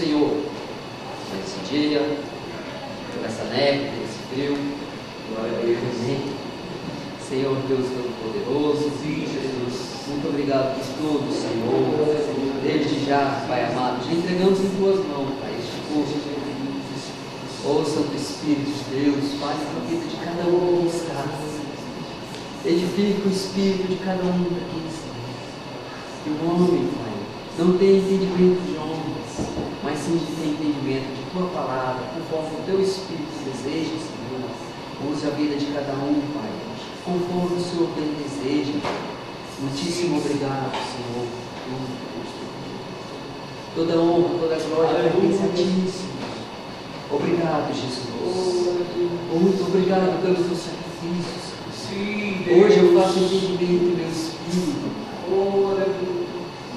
Senhor nesse dia, nessa neve, nesse frio. Glória a Deus. Amém. Senhor Deus Todo-Poderoso, Jesus, muito obrigado por tudo, Senhor. Desde já, Pai amado, te entregamos em tuas mãos, Pai, este curso. Ó Santo Espírito de Deus, faz a vida de cada um que está. Edifica o espírito de cada um daqui, Senhor. Que o homem, Pai, não tenha entendimento de homens, mas sim tenha entendimento de tua palavra, conforme o teu Espírito deseja, Senhor. Use a vida de cada um, Pai, conforme o Senhor bem deseja. Muitíssimo obrigado, Senhor. Toda honra, toda glória pertence a ti, Senhor. Obrigado, Jesus. Muito obrigado pelos teus sacrifícios. Hoje eu faço entendimento do meu espírito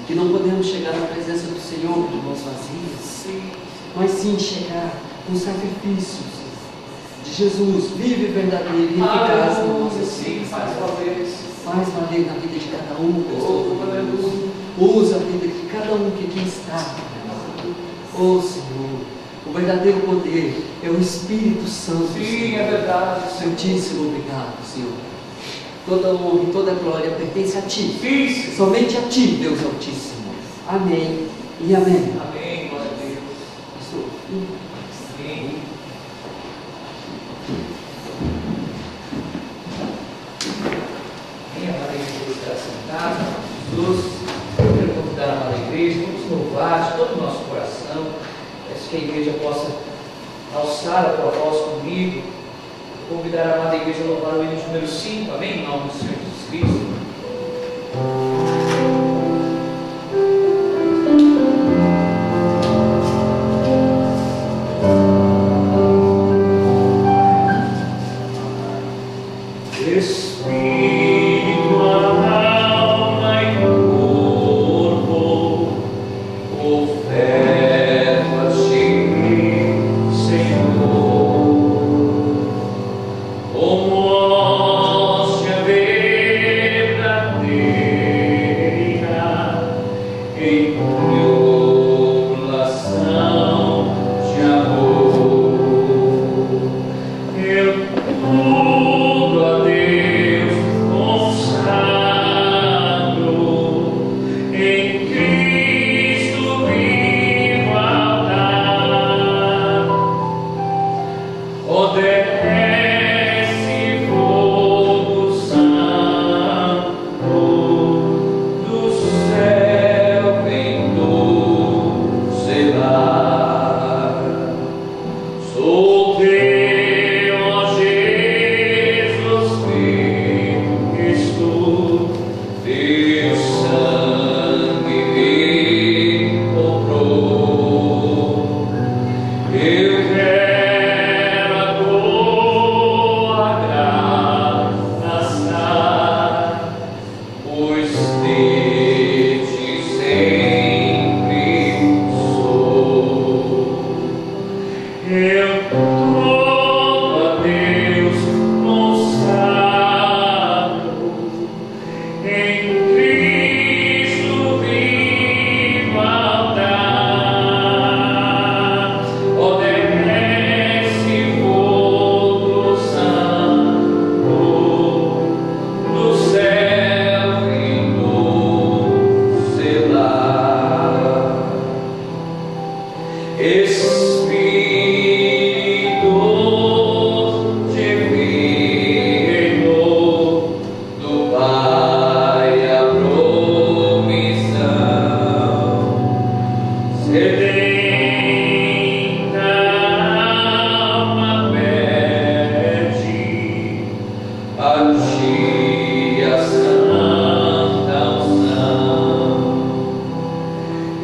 que não podemos chegar na presença do Senhor de mãos vazias, mas sim chegar com sacrifícios de Jesus, vivo e verdadeiro e eficaz na nossa vida. Faz valer na vida de cada um, Deus. Usa a vida de cada um que aqui está. Oh Senhor, o verdadeiro poder é o Espírito Santo. Sim, é verdade. Santíssimo, obrigado, Senhor. Toda honra e toda glória pertence a Ti. Sim. Somente a Ti, Deus Altíssimo. Amém e amém. Amém, glória a Deus. Pastor. Amém. Venha para a igreja estar sentada. Jesus, eu quero convidar a amada igreja, vamos louvar de todo o nosso coração. Peço que a igreja possa alçar a tua voz comigo. Convidar a amada igreja a louvar o hino de número 5, amém? Em nome do Senhor Jesus Cristo.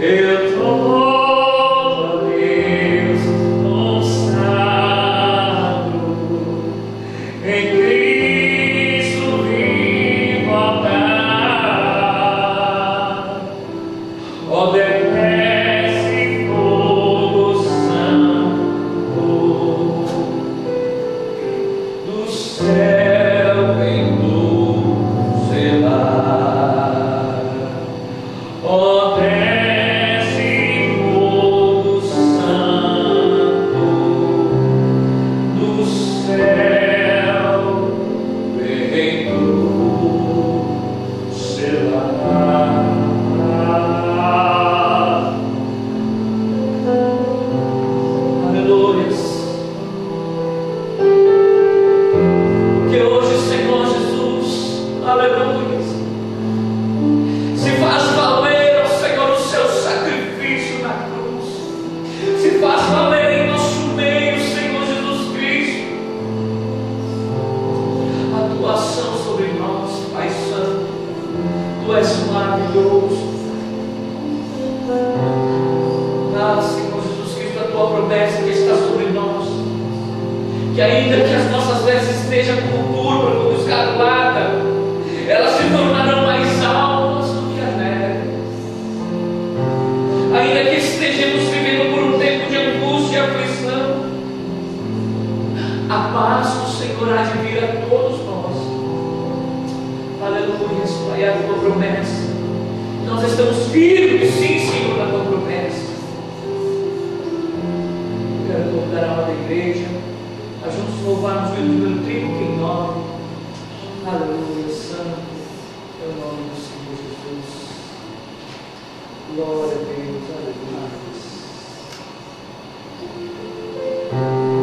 Eu tô, Deus, tua promessa que está sobre nós, que ainda que as nossas vestes estejam como púrpura, como escarlata, elas se tornarão mais alvas do que a neve. Ainda que estejamos vivendo por um tempo de angústia e aflição, a paz do Senhor há de vir a todos nós. Aleluia, Pai, é a tua promessa. Nós estamos firmes, sim, Senhor, na tua promessa. Quero convidar a alma da igreja a juntos louvarmos o número 39. Aleluia, santo é o nome do Senhor Jesus. Glória a Deus, aleluia. Amém.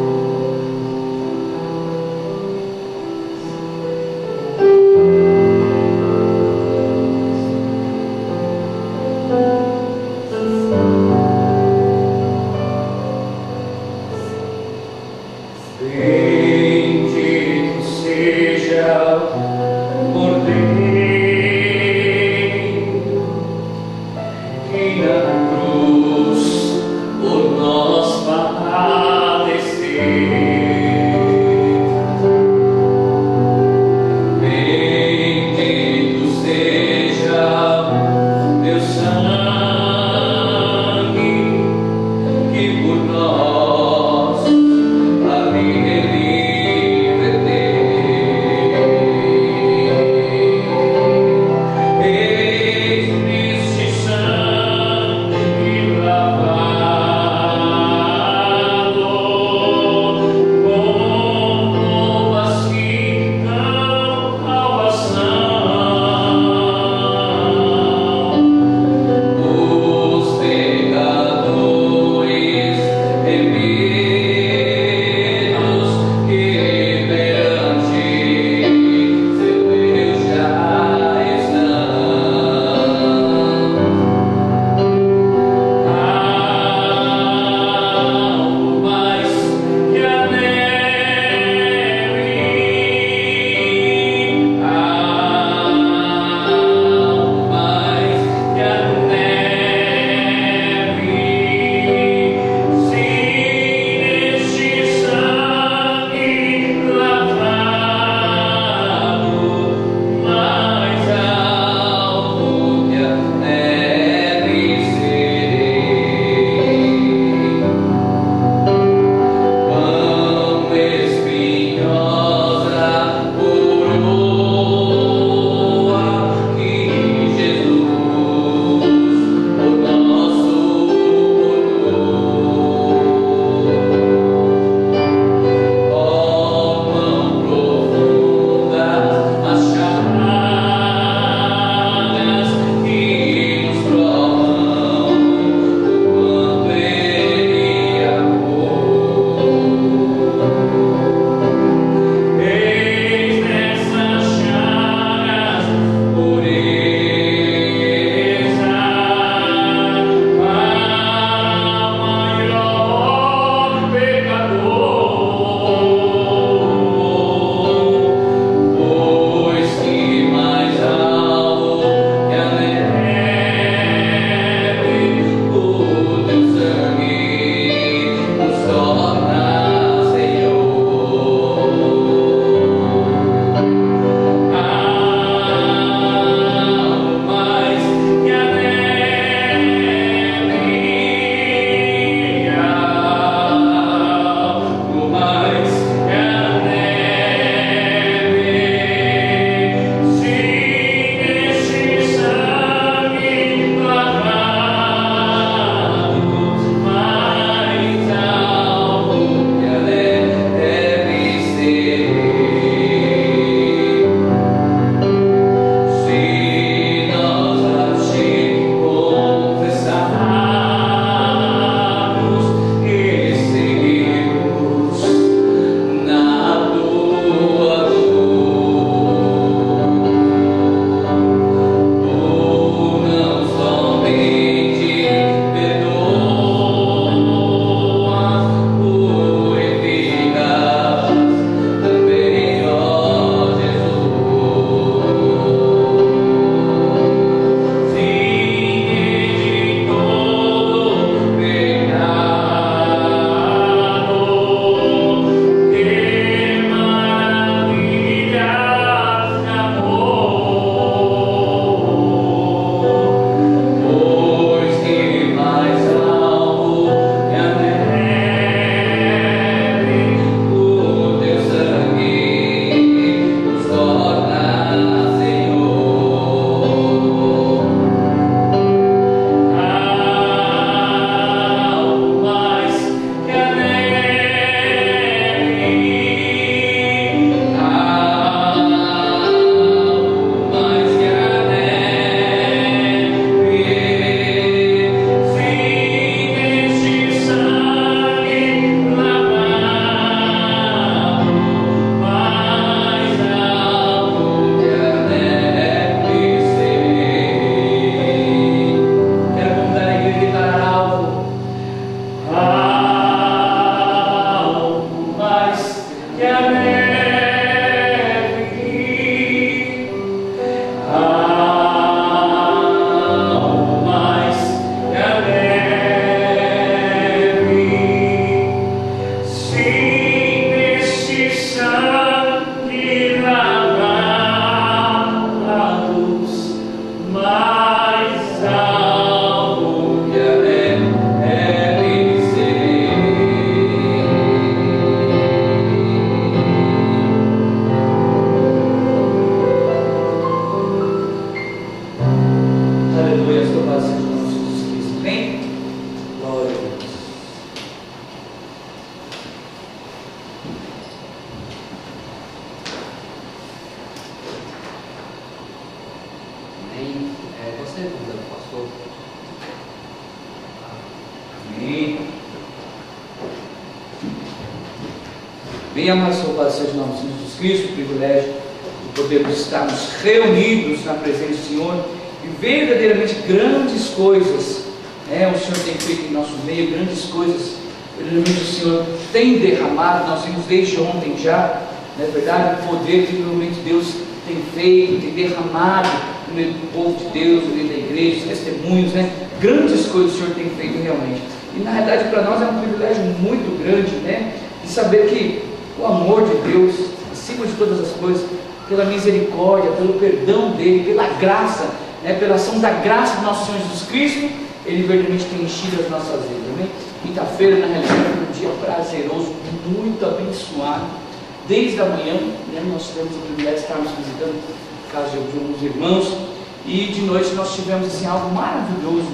Bem amado Senhor, Pai, seja em nome de Jesus Cristo, o privilégio de podermos estarmos reunidos na presença do Senhor e verdadeiramente grandes coisas o Senhor tem feito em nosso meio, grandes coisas verdadeiramente o Senhor tem derramado. Nós vimos desde ontem já, não é verdade, o poder que realmente Deus tem feito, tem derramado no meio do povo de Deus, no meio da igreja, os testemunhos, grandes coisas o Senhor tem feito realmente. E na verdade para nós é um privilégio muito grande, de saber que o amor de Deus, acima de todas as coisas, pela misericórdia, pelo perdão dele, pela graça, pela ação da graça do nosso Senhor Jesus Cristo, ele verdadeiramente tem enchido as nossas vidas, amém? Quinta-feira, na realidade, foi um dia prazeroso, muito abençoado. Desde a manhã, nós tivemos o privilégio de estarmos visitando a casa de alguns irmãos, e de noite nós tivemos assim, algo maravilhoso,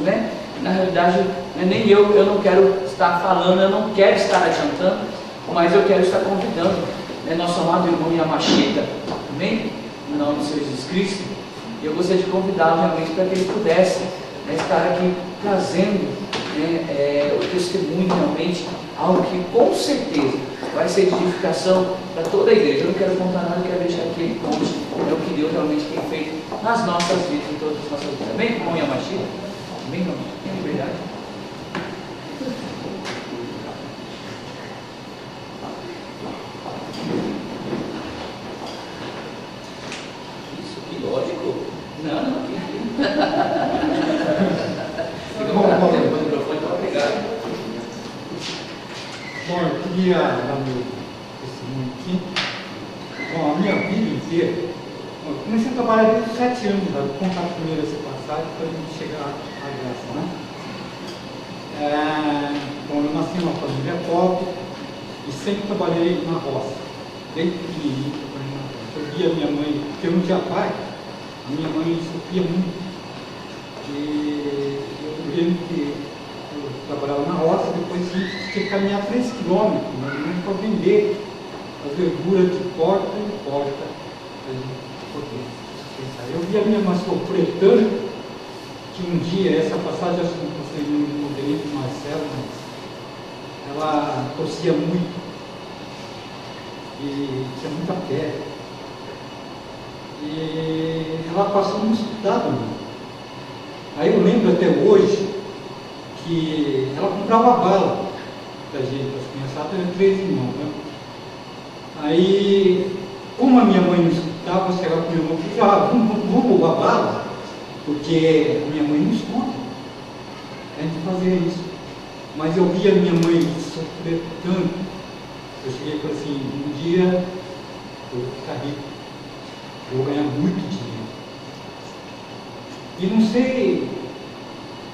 Na realidade, nem eu não quero estar falando, eu não quero estar adiantando, mas eu quero estar convidando nosso amado irmão Yamashita, amém? No nome do Senhor Jesus Cristo. E eu gostaria de convidá-lo realmente para que ele pudesse estar aqui trazendo o testemunho realmente, algo que com certeza vai ser de edificação para toda a igreja. Eu não quero contar nada, eu quero deixar que ele conte o que Deus realmente tem feito nas nossas vidas, em todas as nossas vidas. Amém, irmão Yamashita? Amém, irmão? Em liberdade. Isso, que lógico. Não. Bom, eu queria dar meu testemunho aqui. Bom, a minha vida inteira, eu comecei a trabalhar desde os 7 anos, vou contar primeiro essa passagem para a gente chegar à graça, Bom, eu nasci numa família pobre e sempre trabalhei na roça, desde pequenininho trabalhei na roça. Eu via minha mãe, porque eu não tinha pai, a minha mãe sofria muito. E eu lembro que eu trabalhava na roça, depois tinha que caminhar 3 quilômetros, para vender as verduras de porta em porta. Eu vi a minha irmã sofrer tanto que um dia, essa passagem acho que vocês não encontrei com o Marcelo, mas ela tossia muito e tinha muita febre. E ela passou no hospital. Aí eu lembro até hoje que ela comprava bala da gente, as criançadas eram 3 irmãos, Aí, como a minha mãe não escutava, eu chegava com o meu irmão e falava, vamos roubar bala, porque a minha mãe não escuta. A gente fazia isso. Mas eu via a minha mãe sofrer tanto, eu cheguei e falei assim, um dia eu vou ficar rico, eu vou ganhar muito dinheiro. E não sei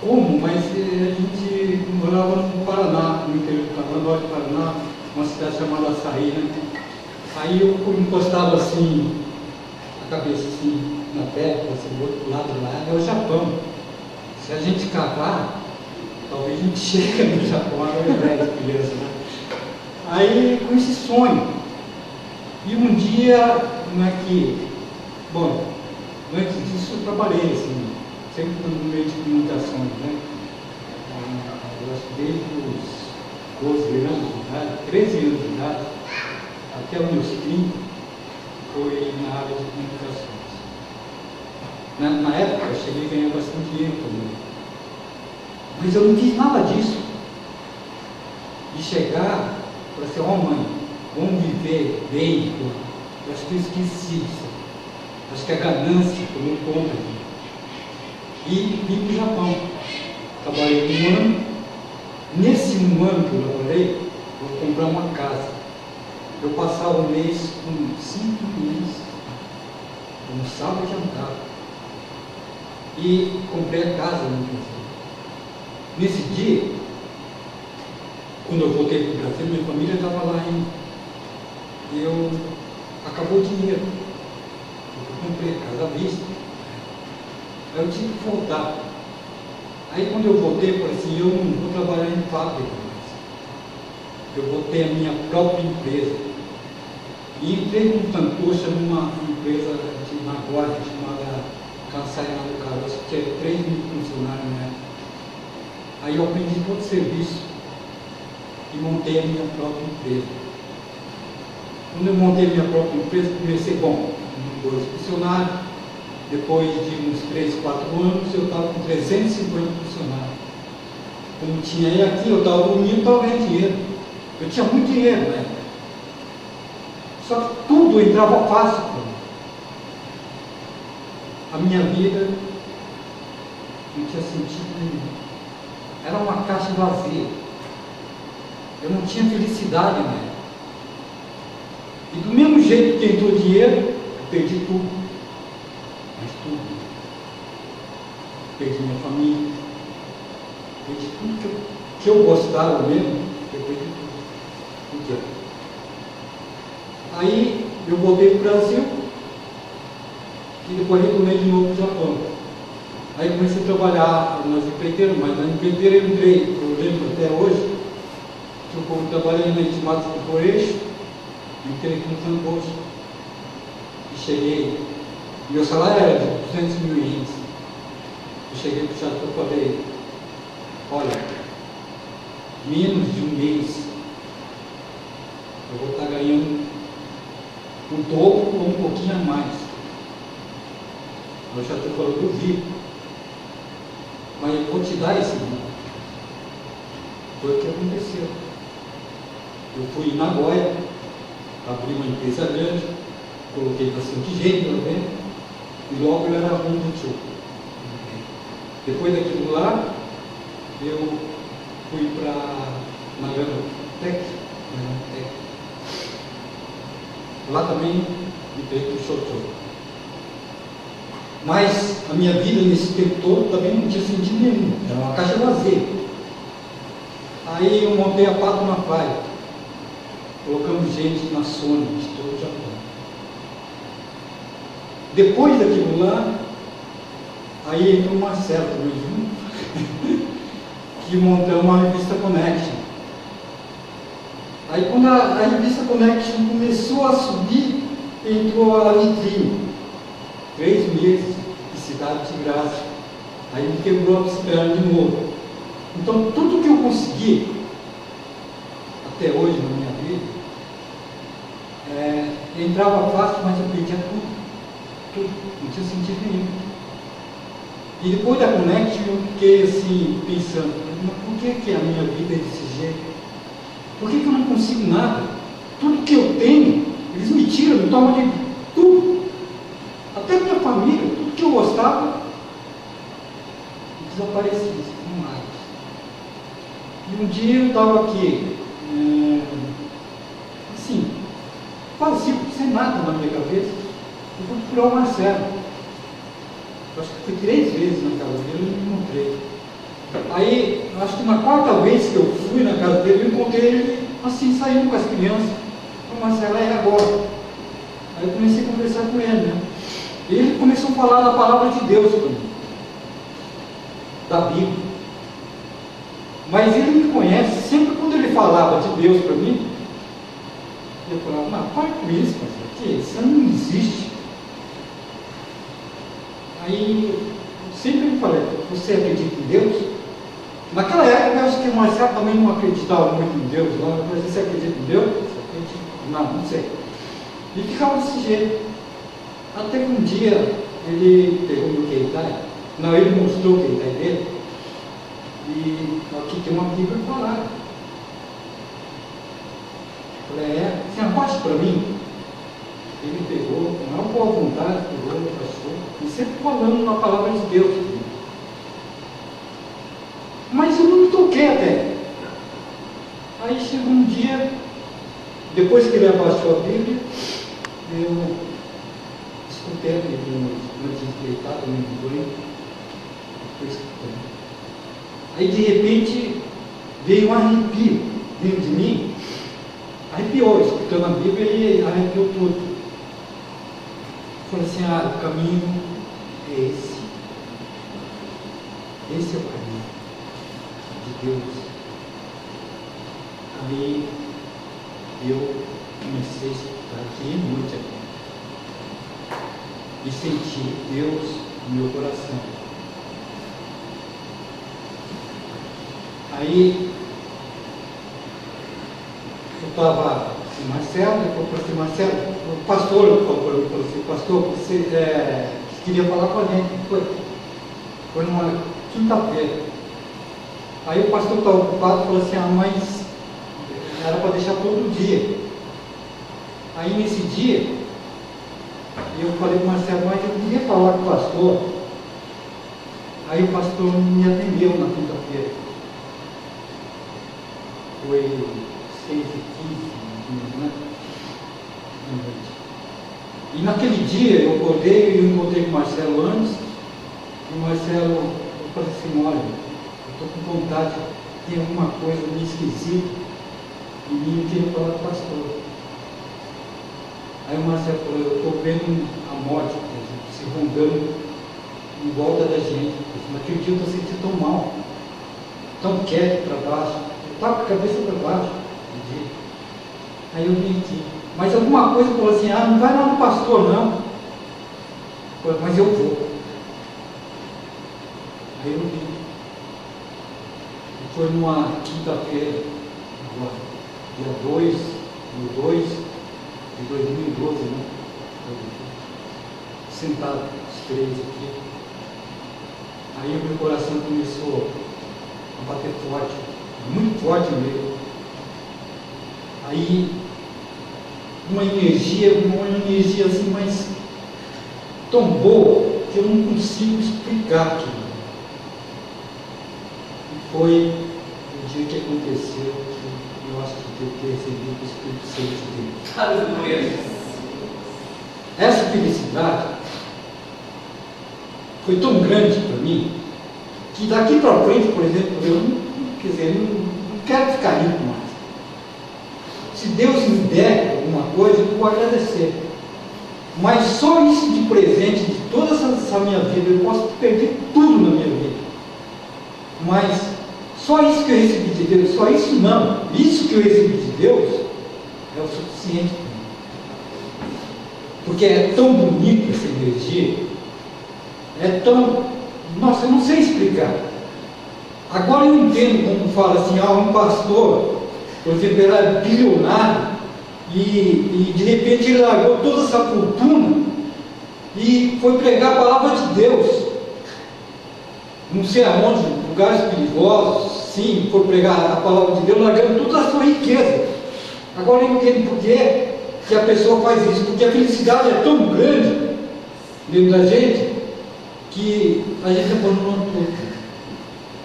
como, mas a gente morava no Paraná, no interior do Paraná, norte do Paraná, uma cidade chamada Açaí, Aí eu encostava assim, a cabeça assim, na terra, assim, do outro lado lá, é o Japão. Se a gente cavar, talvez a gente chegue no Japão, ao invés de criança, Aí, com esse sonho, e um dia, bom, antes disso eu trabalhei, assim, sempre no meio de comunicações, Eu acho que desde os 12 anos de idade, 13 anos de idade, até os meus 30, foi na área de comunicações. Na época, eu cheguei a ganhar bastante dinheiro também. Mas eu não fiz nada disso. De chegar para ser mãe, vamos viver bem. Eu acho que eu esqueci disso. Acho que a ganância tomou conta de mim. E vim para o Japão. Trabalhei 1 ano. Nesse 1 ano que eu trabalhei, vou comprar uma casa. Eu passava o mês com 5 meses, no sábado e jantar. E comprei a casa no Brasil. Nesse dia, quando eu voltei para o Brasil, minha família estava lá ainda. Acabou o dinheiro. Eu comprei a casa à vista. Aí eu tive que voltar. Aí quando eu voltei, eu falei assim, eu não vou trabalhar em fábrica mais. Eu vou ter a minha própria empresa. E entrei com um tantocha numa empresa de Nagoya chamada Kansai Narukawa, que tinha 3 mil funcionários na época. Aí eu aprendi todo o serviço e montei a minha própria empresa. Quando eu montei minha própria empresa, comecei com 2 funcionários. Depois de uns 3, 4 anos, eu estava com 350 funcionários. Como tinha ele aqui, eu estava dormindo, estava ganhando dinheiro. Eu tinha muito dinheiro, né? Só que tudo entrava fácil para mim. A minha vida não tinha sentido nenhum. Era uma caixa vazia. Eu não tinha felicidade nela. E do mesmo jeito que entrou dinheiro, eu perdi tudo. Mas tudo. Perdi minha família. Perdi tudo que eu gostava mesmo. Eu perdi tudo. Por quê? Aí eu voltei para o Brasil. E depois retornei de novo para o Japão. Aí comecei a trabalhar nas empreiteiras, mas na empreiteira eu entrei, eu lembro até hoje, que eu trabalhei na Intimato Corporation, entrei com Camboja. E cheguei, meu salário era de 200 mil ienes. Eu cheguei para o Japão e falei, olha, menos de um mês, eu vou estar ganhando o dobro ou um pouquinho a mais. O Chateau falou, duvido, mas eu vou te dar esse número. Foi o que aconteceu. Eu fui em Nagoya, abri uma empresa grande, coloquei bastante gente lá dentro, e logo eu era um do show. Depois daquilo lá, eu fui para Naganotech. Lá também entrei para o show. Mas a minha vida nesse tempo todo também não tinha sentido nenhum, era uma caixa vazia. Aí eu montei a Pato na Praia, colocamos gente na Sony de todo o Japão. Depois daquilo lá, aí entrou o Marcelo também junto, que montamos uma revista Connection. Aí quando a revista Connection começou a subir, entrou a Vitrine. 3 meses de Cidade de Graça. Aí me quebrou a perna de novo. Então tudo que eu consegui até hoje na minha vida entrava fácil, mas eu perdia tudo, não tinha sentido nenhum. E depois da Connection eu fiquei assim pensando, mas por que a minha vida é desse jeito? Por que eu não consigo nada? Tudo que eu tenho, eles me tiram, me tomam de tudo. Até minha família, tudo que eu gostava, desaparecia, não mais. E um dia eu estava aqui, assim, quase sem nada na minha cabeça, eu fui procurar o Marcelo. Eu acho que fui 3 vezes na casa dele e não encontrei. Aí, acho que na 4ª vez que eu fui na casa dele, eu encontrei ele assim, saindo com as crianças. O Marcelo, é agora. Aí eu comecei a conversar com ele, né? Ele começou a falar da palavra de Deus para mim, da Bíblia. Mas ele me conhece, sempre quando ele falava de Deus para mim, eu falava, não, para com isso, porque isso não existe. Aí, sempre me falei, você acredita em Deus? Naquela época, eu acho que o Marcelo também não acreditava muito em Deus, não. Eu falei, você acredita em Deus? Você acredita? Não sei. E ficava desse jeito. Até que um dia ele pegou meu Keitai, não, ele mostrou o Keitai dele, e aqui tem uma Bíblia falada. Eu falei, você abaixa para mim? Ele pegou, com uma boa vontade, pegou, abaixou, e sempre falando na palavra de Deus. Mas eu não me toquei até. Aí chegou um dia, depois que ele abaixou a Bíblia, eu escutei a Bíblia antes de deitar, no banho, depois escutei. Aí de repente veio um arrepio dentro de mim, arrepiou, escutando a Bíblia e arrepiou tudo. Falei assim, o caminho é esse. Esse é o caminho de Deus. Aí eu comecei a escutar dia e noite aqui. E senti Deus no meu coração. Aí eu estava Marcelo, depois falou assim, Marcelo, o pastor falou assim, pastor, você queria falar com a gente, foi numa quinta-feira. Aí o pastor estava ocupado e falou assim, mas era para deixar todo dia. Aí nesse dia, eu falei para o Marcelo, mas eu queria falar com o pastor. Aí o pastor me atendeu na quinta-feira. Foi 6h15, né? E naquele dia eu acordei, eu encontrei com o Marcelo antes, e o Marcelo, eu falei assim, olha, eu estou com vontade, tem alguma coisa meio esquisita, e eu queria falar com o pastor. Aí o Marcelo falou, eu estou vendo a morte, se rondando em volta da gente. Naquele dia eu estou sentindo tão mal, tão quieto para baixo, eu estava com a cabeça para baixo. Aí eu menti. Mas alguma coisa falou assim, não vai lá no pastor não. Eu falei, mas eu vou. Aí eu vim. E foi numa quinta-feira, dia 2 de 2012, né? Sentado, os três aqui. Aí o meu coração começou a bater forte, muito forte mesmo. Aí uma energia assim, mas tão boa que eu não consigo explicar aquilo. E foi o dia que aconteceu que eu acho que eu ter recebido o Espírito Santo de Deus. Aleluia. Essa felicidade foi tão grande para mim que daqui para frente, por exemplo, eu não quero ficar rico mais. Se Deus me der alguma coisa, eu vou agradecer. Mas só isso de presente, de toda essa minha vida, eu posso perder tudo na minha vida. Mas só isso que eu recebi de Deus, só isso não. Isso que eu recebi de Deus é o suficiente para mim. Porque é tão bonito essa energia, é tão... Nossa, eu não sei explicar. Agora eu entendo como fala assim, um pastor... Por exemplo, ele era bilionário e de repente ele largou toda essa fortuna e foi pregar a palavra de Deus. Não sei aonde, lugares perigosos, sim, foi pregar a palavra de Deus, largando toda a sua riqueza. Agora eu entendo por que a pessoa faz isso, porque a felicidade é tão grande dentro da gente que a gente abandona tudo.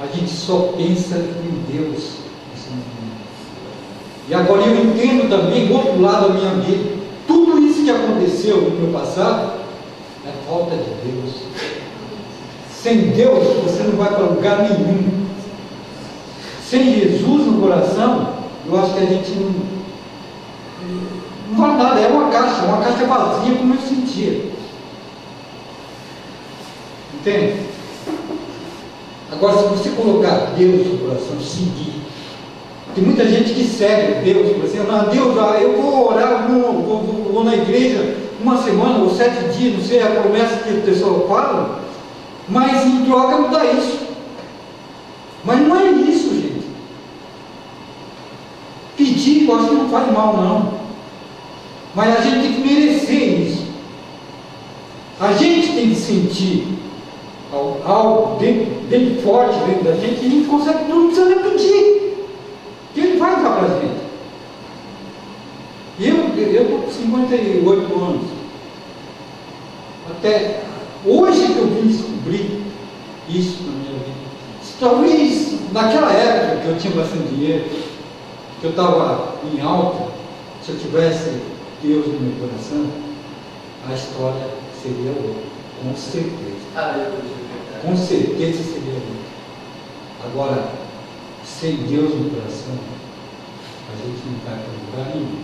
A gente só pensa em Deus. E agora eu entendo também, do outro lado da minha vida, tudo isso que aconteceu no meu passado é falta de Deus. Sem Deus você não vai para lugar nenhum. Sem Jesus no coração, eu acho que a gente não vai nada, é uma caixa vazia como eu sentia. Entende? Agora, se você colocar Deus no coração, seguir. Tem muita gente que segue Deus, por exemplo, Deus, eu vou orar, vou na igreja uma semana ou 7 dias, não sei a promessa que o pessoal fala, mas em troca não dá isso. Mas não é isso, gente. Pedir, eu acho que não faz mal, não. Mas a gente tem que merecer isso. A gente tem que sentir algo bem forte dentro da gente, e a gente consegue tudo, não precisa nem pedir. Que Ele vai dar para a gente. Eu estou com 58 anos. Até hoje que eu vim descobrir isso na minha vida. Talvez naquela época que eu tinha bastante dinheiro, que eu estava em alta, se eu tivesse Deus no meu coração, a história seria outra, com certeza. Com certeza seria outra. Agora, sem Deus no coração, a gente não vai para lugar nenhum.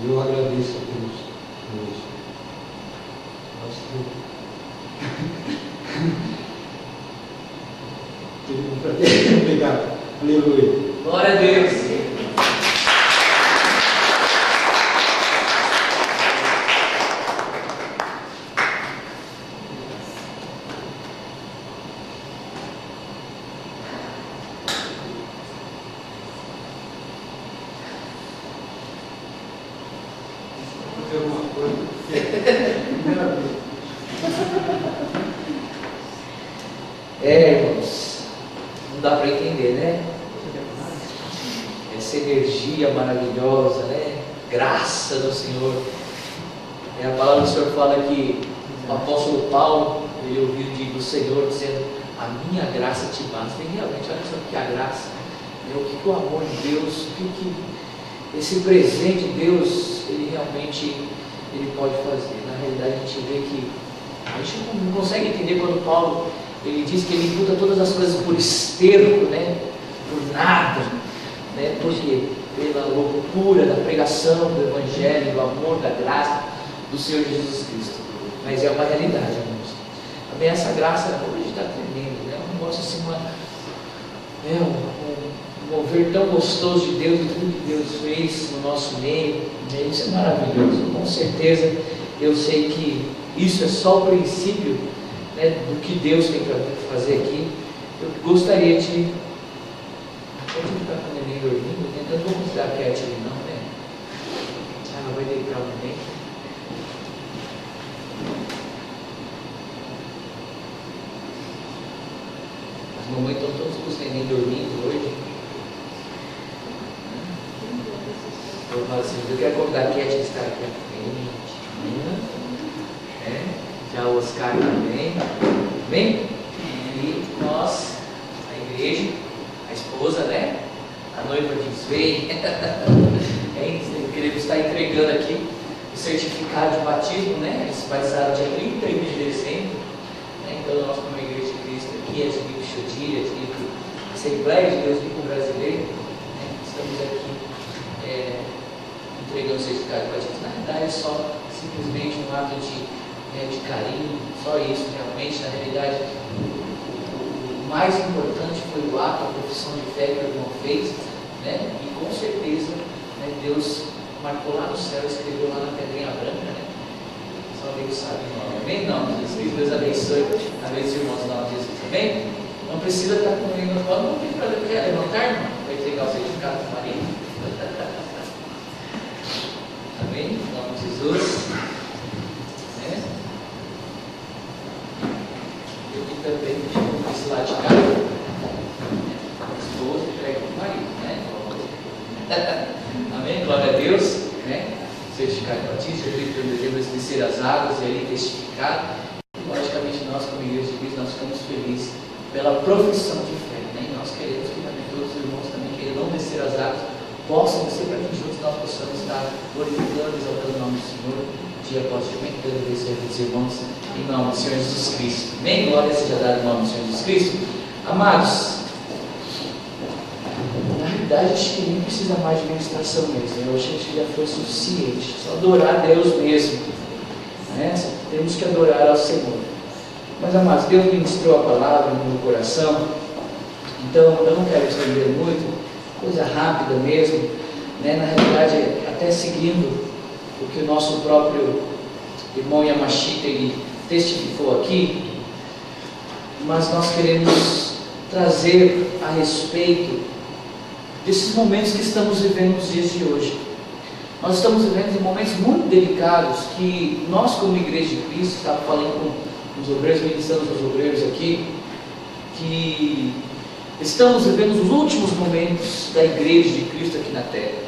E eu agradeço a Deus hoje. Acho que obrigado. Aleluia. Glória a Deus. teologia maravilhosa, né? Graça do Senhor. A palavra do Senhor fala que o apóstolo Paulo, ele ouviu do Senhor dizendo: a minha graça te basta. E realmente, olha só o que é a graça, né? O que o amor de Deus, o que esse presente de Deus, ele realmente ele pode fazer. Na realidade, a gente vê que a gente não consegue entender quando Paulo ele diz que ele imputa todas as coisas por esterco, né? Por nada, né? Porque pela loucura da pregação do Evangelho, do amor, da graça do Senhor Jesus Cristo. Mas é uma realidade, irmãos. Também essa graça hoje está tremendo, né? Um negócio assim, um mover tão gostoso de Deus e tudo que Deus fez no nosso meio, né? Isso é maravilhoso. Com certeza eu sei que isso é só o princípio, né, do que Deus tem para fazer aqui. Eu gostaria de ficar com o neném dormindo, né? Eu não vou considerar a Cat ali não, né? Ela vai deitar o neném. As mamães estão todos com os neném dormindo hoje. Eu falo assim, eu quero convidar a Cat a estar aqui à frente. Já o Oscar também. Amém? E nós, a igreja, a esposa, né? A noiva diz: vem. Queremos estar entregando aqui o certificado de batismo, né? Eles batizaram dia 31 de dezembro. Né? Então, nós, como Igreja de Cristo, aqui, admito Chodilha, admito Assembleia de Deus Vivo Brasileiro, né? Estamos aqui entregando o certificado de batismo. Na verdade, é só simplesmente um ato de carinho, só isso realmente. Na realidade, o mais importante foi o ato, a profissão de fé que o irmão fez, né? E com certeza, né, Deus marcou lá no céu, escreveu lá na pedrinha branca, né? Só Deus sabe o nome. Amém? Não, Deus abençoe a vez dos irmãos lá no Jesus. Amém? Não precisa estar com ele no colo, não tem problema. Quer levantar, irmão? Vai entregar o certificado para o marido. Amém? Em nome de Jesus. Também esse lado de cá, a esposa entrega para o marido, né? Amém? Glória a Deus, né? Certificado de batismo, devemos descer as águas e ali testificar. E logicamente nós, como Igreja de Cristo, nós ficamos felizes pela profissão de fé, né? E nós queremos que também todos os irmãos também que não descer as águas possam descer, para que juntos nós possamos estar glorificando, exaltando o nome do Senhor, dia após dia, aumentando e servir os irmãos em nome do Senhor Jesus Cristo. Amém? Glória seja dada em nome do Senhor Jesus Cristo. Amados, na realidade acho que nem precisa mais de ministração mesmo. Eu achei que já foi suficiente. Só adorar a Deus mesmo, né? Temos que adorar ao Senhor. Mas, amados, Deus ministrou a palavra no meu coração. Então eu não quero estender muito, coisa rápida mesmo, né? Na realidade, até seguindo o que o nosso próprio irmão Yamashita ele testificou aqui, mas nós queremos trazer a respeito desses momentos que estamos vivendo nos dias de hoje. Nós estamos vivendo em momentos muito delicados que nós, como Igreja de Cristo, estava falando com os obreiros, ministrando os obreiros aqui, que estamos vivendo os últimos momentos da Igreja de Cristo aqui na Terra.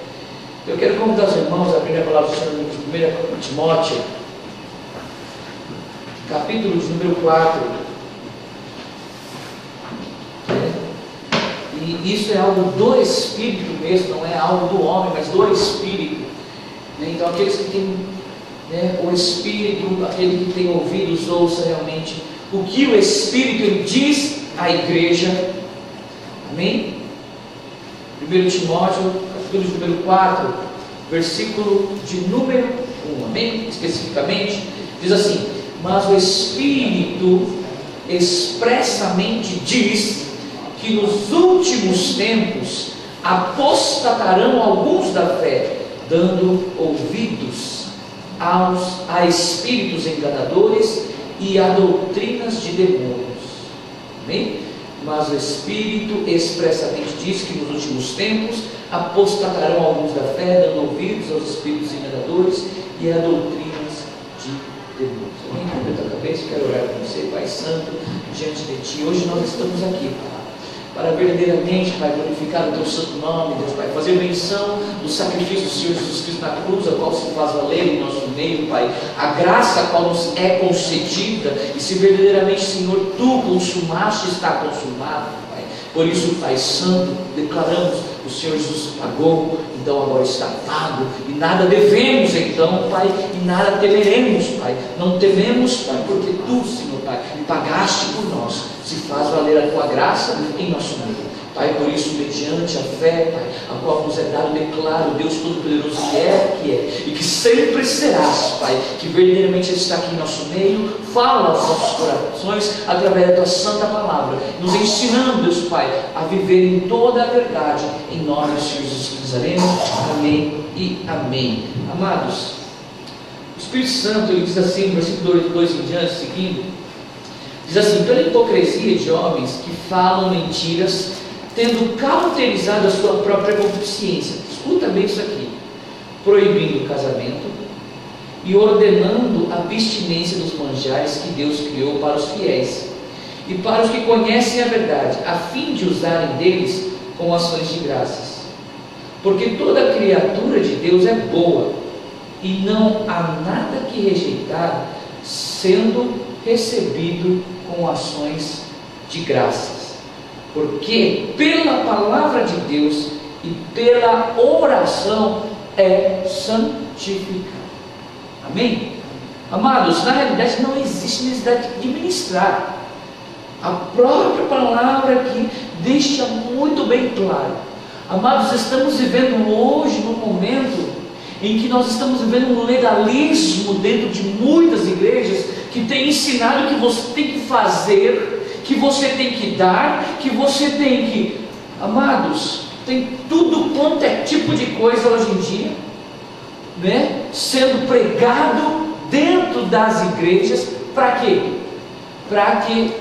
Eu quero convidar os irmãos a abrir a palavra do Senhor no 1 Timóteo, capítulo de número 4. E isso é algo do Espírito mesmo, não é algo do homem, mas do Espírito. Então aqueles que têm, né, o Espírito, aquele que tem ouvidos, ouça realmente o que o Espírito diz à igreja. Amém? 1 Timóteo, capítulo de número 4, versículo de número 1, amém? Especificamente, diz assim: mas o Espírito expressamente diz que nos últimos tempos apostatarão alguns da fé, dando ouvidos a espíritos enganadores e a doutrinas de demônios. Amém? Mas o Espírito expressamente diz que nos últimos tempos apostatarão alguns da fé, dando ouvidos aos espíritos enganadores e a doutrinas de demônios. Amém? Com a cabeça, quero orar com você, Pai Santo, diante de Ti. Hoje nós estamos aqui, Pai. para verdadeiramente, Pai, glorificar o Teu santo nome, Deus Pai, fazer menção do sacrifício do Senhor Jesus Cristo na cruz, a qual se faz valer em nosso meio, Pai, a graça a qual nos é concedida, e se verdadeiramente, Senhor, Tu consumaste, está consumado, Pai. Por isso, Pai Santo, declaramos, o Senhor Jesus pagou, então agora está pago, e nada devemos então, Pai, e nada temeremos, Pai. Não tememos, Pai, porque Tu, Senhor, Pai, pagaste por nós, se faz valer a Tua graça em nosso meio. Pai, por isso, mediante a fé, Pai, a qual nos é dado, declaro, Deus Todo-Poderoso que é, e que sempre serás, Pai, que verdadeiramente está aqui em nosso meio, fala aos nossos corações, através da Tua santa palavra, nos ensinando, Deus Pai, a viver em toda a verdade, em nome do Senhor Jesus Cristo. Amém e amém. Amados, o Espírito Santo, ele diz assim, no versículo 2 em diante, seguindo, diz assim: pela hipocrisia de homens que falam mentiras, tendo cauterizado a sua própria consciência, escuta bem isso aqui, proibindo o casamento e ordenando a abstinência dos manjares que Deus criou para os fiéis e para os que conhecem a verdade, a fim de usarem deles com ações de graças. Porque toda criatura de Deus é boa, e não há nada que rejeitar, sendo recebido com ações de graças. Porque pela palavra de Deus e pela oração é santificado. Amém? Amados, na realidade não existe necessidade de ministrar. A própria palavra aqui deixa muito bem claro. Amados, estamos vivendo hoje num momento em que nós estamos vivendo um legalismo dentro de muitas igrejas que tem ensinado que você tem que fazer, que você tem que dar, que você tem que... Amados, tem tudo quanto é tipo de coisa hoje em dia, né, sendo pregado dentro das igrejas. Para quê? Para que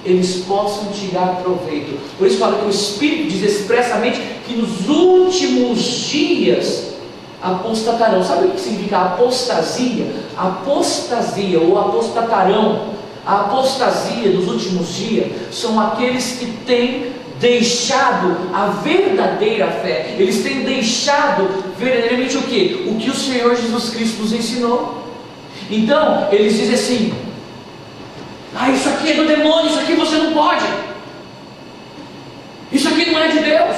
eles possam tirar proveito. Por isso fala que o Espírito diz expressamente que nos últimos dias apostatarão. Sabe o que significa apostasia? Apostasia ou apostatarão. A apostasia dos últimos dias são aqueles que têm deixado a verdadeira fé. Eles têm deixado verdadeiramente o que? O que o Senhor Jesus Cristo nos ensinou. Então, eles dizem assim: isso aqui é do demônio, isso aqui você não pode, isso aqui não é de Deus.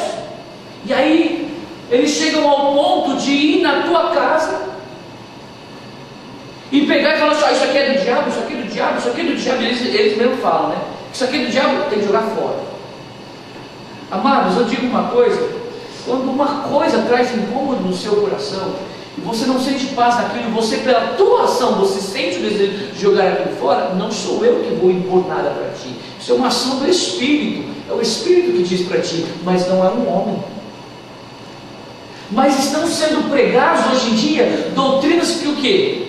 E aí, eles chegam ao ponto de ir na tua casa e pegar e falar assim: isso aqui é do diabo, isso aqui é do diabo, isso aqui é do diabo. Eles mesmo falam, né? Isso aqui é do diabo, tem que jogar fora. Amados, eu digo uma coisa: quando uma coisa traz incômodo no seu coração, e você não sente paz naquilo, você pela tua ação, você sente o desejo de jogar aquilo fora, não sou eu que vou impor nada para ti. Isso é uma ação do Espírito, é o Espírito que diz para ti, mas não é um homem. Mas estão sendo pregados hoje em dia doutrinas que o quê?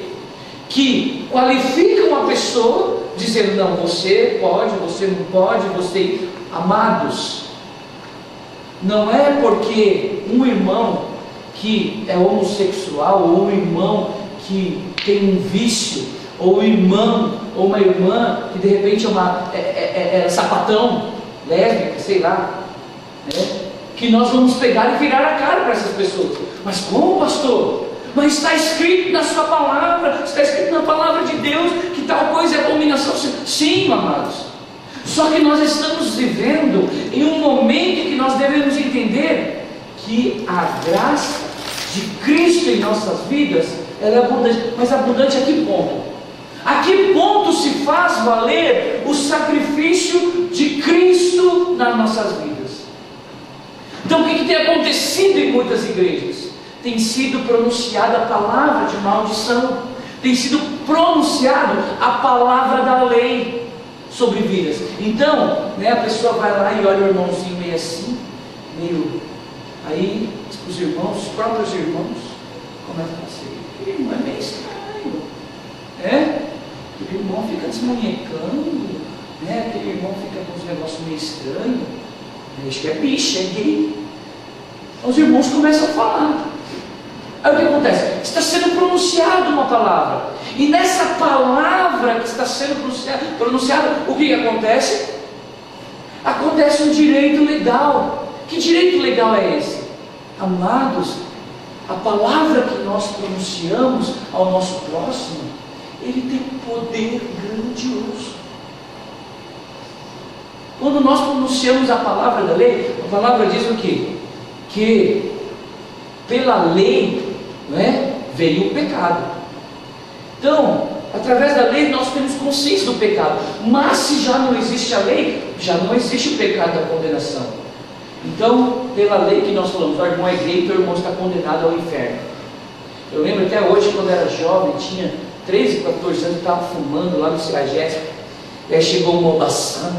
Que qualificam a pessoa, dizendo: não, você pode, você não pode, você... Amados, não é porque um irmão que é homossexual, ou um irmão que tem um vício, ou um irmão, ou uma irmã que de repente é sapatão, lésbica, sei lá, né? Que nós vamos pegar e virar a cara para essas pessoas. Mas como, pastor? Mas está escrito na sua palavra, está escrito na palavra de Deus que tal coisa é abominação. Sim, amados. Só que nós estamos vivendo em um momento em que nós devemos entender que a graça de Cristo em nossas vidas, ela é abundante. Mas abundante a que ponto? A que ponto se faz valer o sacrifício de Cristo nas nossas vidas? Então o que tem acontecido em muitas igrejas? Tem sido pronunciada a palavra de maldição, tem sido pronunciado a palavra da lei sobre vidas. Então, né, a pessoa vai lá e olha o irmãozinho meio assim, meio... Aí os irmãos, os próprios irmãos, começam a dizer: aquele irmão é meio estranho, aquele irmão fica desmunhecando, aquele irmão fica com uns negócios meio estranhos, acho que é bicho, é gay. Os irmãos começam a falar. Aí o que acontece? Está sendo pronunciada uma palavra, e nessa palavra que está sendo pronunciada, o que acontece? acontece um direito legal. Que direito legal é esse? Amados, a palavra que nós pronunciamos ao nosso próximo, ele tem um poder grandioso. Quando nós pronunciamos a palavra da lei, a palavra diz o quê? Que pela lei, não é, veio o pecado. Então, através da lei nós temos consciência do pecado. Mas se já não existe a lei, já não existe o pecado da condenação. Então, pela lei que nós falamos, o irmão é gay, teu irmão está condenado ao inferno. Eu lembro até hoje, quando eu era jovem, tinha 13, 14 anos, eu estava fumando lá no Ciragésico. E aí chegou uma obaçã,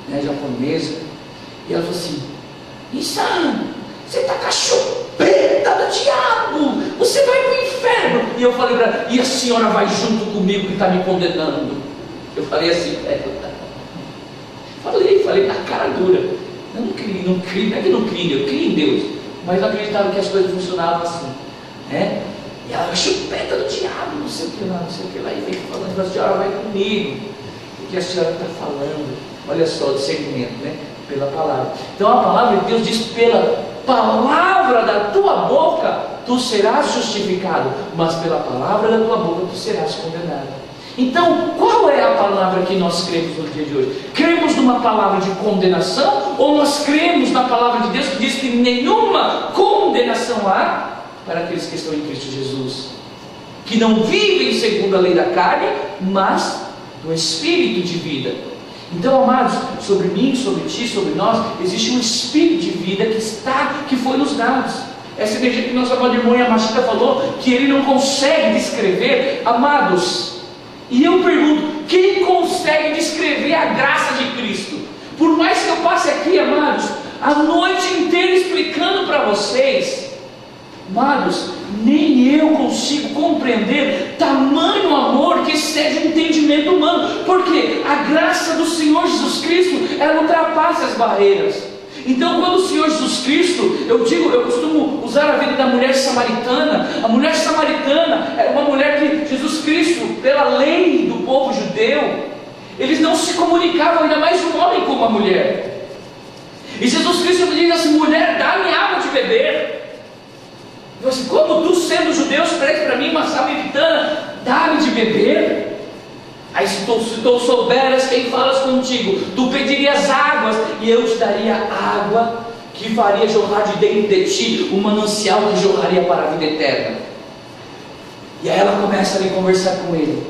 né, japonesa, e ela falou assim: Nissan, você está com a chupeta do diabo, você vai para o inferno. E eu falei para ela: e a senhora vai junto comigo que está me condenando? Eu falei assim para ela. Falei na cara dura. Eu não criei, não é que não criei, eu criei em Deus, mas eu acreditava que as coisas funcionavam assim, né? E ela: chupeta do diabo, não sei o que lá, não sei o que lá. E veio falando: a senhora vai comigo, o que a senhora está falando? Olha só o discernimento, né? Pela palavra. Então a palavra de Deus diz: pela palavra da tua boca tu serás justificado, mas pela palavra da tua boca tu serás condenado. Então, qual é a palavra que nós cremos no dia de hoje? Cremos numa palavra de condenação, ou nós cremos na palavra de Deus que diz que nenhuma condenação há para aqueles que estão em Cristo Jesus, que não vivem segundo a lei da carne, mas do Espírito de vida? Então, amados, sobre mim, sobre ti, sobre nós, existe um Espírito de vida que foi nos dado. Essa energia que nossa amada irmã Yamashita falou, que ele não consegue descrever, amados. E eu pergunto: quem consegue descrever a graça de Cristo? Por mais que eu passe aqui, amados, a noite inteira explicando para vocês, amados, nem eu consigo compreender tamanho amor que excede o entendimento humano, porque a graça do Senhor Jesus Cristo, ela ultrapassa as barreiras. Então, quando o Senhor Jesus Cristo, eu costumo usar a vida da mulher samaritana. A mulher samaritana era uma mulher que Jesus Cristo, pela lei do povo judeu, eles não se comunicavam, ainda mais um homem com uma mulher. E Jesus Cristo diz assim: mulher, dá-me água de beber. Eu assim: como tu, sendo judeu, pede para mim, uma samaritana, dá-me de beber? Aí se tu souberas quem falas contigo, tu pedirias águas, e eu te daria água que faria jorrar de dentro de ti um manancial que jorraria para a vida eterna. E aí ela começa a conversar com ele.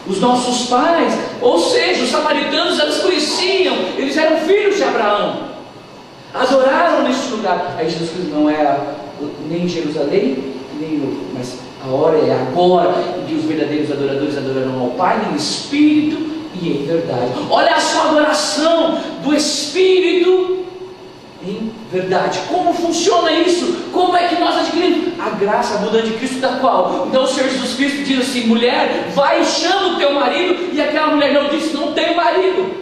Os nossos pais, ou seja, os samaritanos, eles conheciam, eles eram filhos de Abraão, adoraram neste lugar. Aí Jesus Cristo: não é nem em Jerusalém, mas a hora é agora em que os verdadeiros adoradores adorarão ao Pai em espírito e em verdade. Olha a sua adoração do Espírito em verdade. Como funciona isso? Como é que nós adquirimos a graça abundante de Cristo, da qual? Então o Senhor Jesus Cristo diz assim: mulher, vai e chama o teu marido. E aquela mulher não disse: não tenho marido.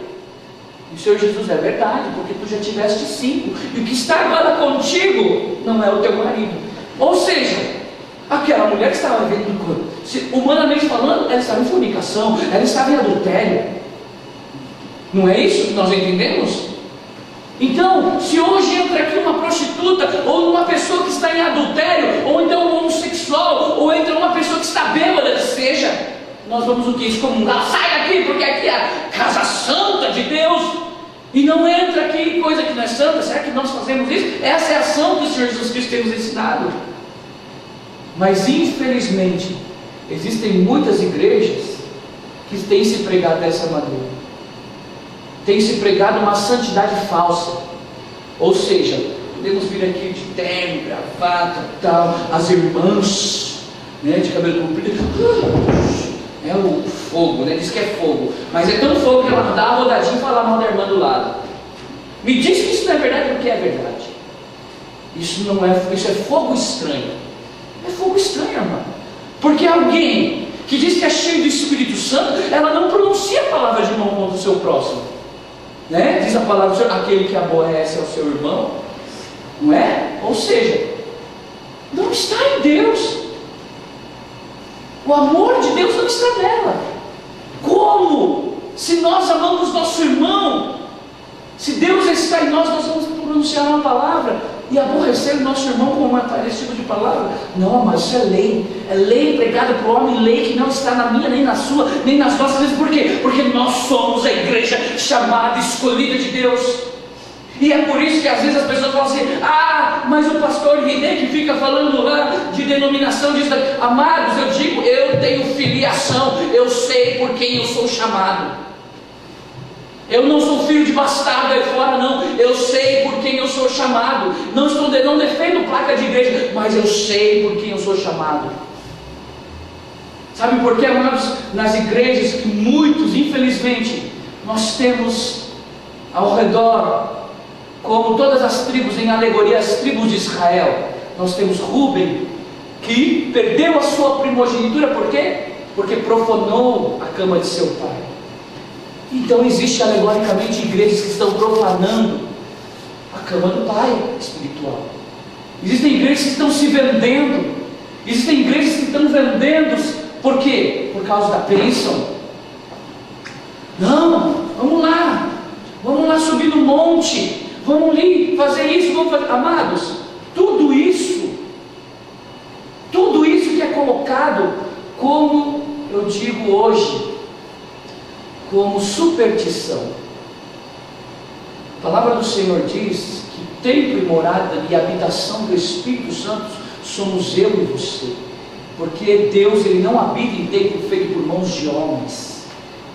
E o Senhor Jesus: é verdade, porque tu já tiveste 5, e o que está agora contigo não é o teu marido. Ou seja, aquela mulher que estava vivendo, humanamente falando, ela estava em fornicação, ela estava em adultério. Não é isso que nós entendemos? Então, se hoje entra aqui uma prostituta, ou uma pessoa que está em adultério, ou então um homossexual, ou entra uma pessoa que está bêbada, que seja, nós vamos o que? Excomungar: sai daqui, porque aqui é a casa santa de Deus, e não entra aqui coisa que não é santa. Será que nós fazemos isso? Essa é a ação que o Senhor Jesus Cristo tem nos ensinado. Mas infelizmente existem muitas igrejas que têm se pregado dessa maneira, têm se pregado uma santidade falsa. Ou seja, podemos vir aqui de terno, gravata e tal, as irmãs, né, de cabelo comprido, é o fogo, né? Diz que é fogo, mas é tão fogo que ela dá uma rodadinha e fala mal da irmã do lado. Me diz que isso não é verdade, porque é verdade. Isso não é, isso é fogo estranho. É fogo estranho, irmão. Porque alguém que diz que é cheio do Espírito Santo, ela não pronuncia a palavra de mão contra o seu próximo, né? Diz a palavra do Senhor: aquele que aborrece ao seu irmão, não é? Ou seja, não está em Deus. O amor de Deus não está nela. Como Se nós amamos nosso irmão, se Deus está em nós, nós vamos pronunciar uma palavra e aborrecer o nosso irmão com esse tipo de palavra. Não, mas isso é lei pregada para o homem, lei que não está na minha, nem na sua, nem nas nossas vidas. Por quê? Porque nós somos a igreja chamada, escolhida de Deus. E é por isso que às vezes as pessoas falam assim: ah, mas o pastor Ridê que fica falando lá de denominação, disso daqui. Amados, eu digo, eu tenho filiação, eu sei por quem eu sou chamado. Eu não sou filho de bastardo aí fora, não. Eu sei por quem eu sou chamado. Não defendo placa de igreja, mas eu sei por quem eu sou chamado. Sabe por quê, amados? Nas igrejas que muitos, infelizmente, nós temos ao redor, como todas as tribos, em alegoria, as tribos de Israel, nós temos Rúben, que perdeu a sua primogenitura. Por quê? Porque profanou a cama de seu pai. Então existe alegoricamente igrejas que estão profanando a cama do pai espiritual. Existem igrejas que estão se vendendo. Existem igrejas que estão vendendo. Por quê? Por causa da bênção. Não, vamos lá subir no monte, vamos ali fazer isso, vamos fazer. Amados, tudo isso que é colocado como, eu digo hoje, como superstição. A palavra do Senhor diz que templo e morada e habitação do Espírito Santo somos eu e você, porque Deus, Ele não habita em templo feito por mãos de homens.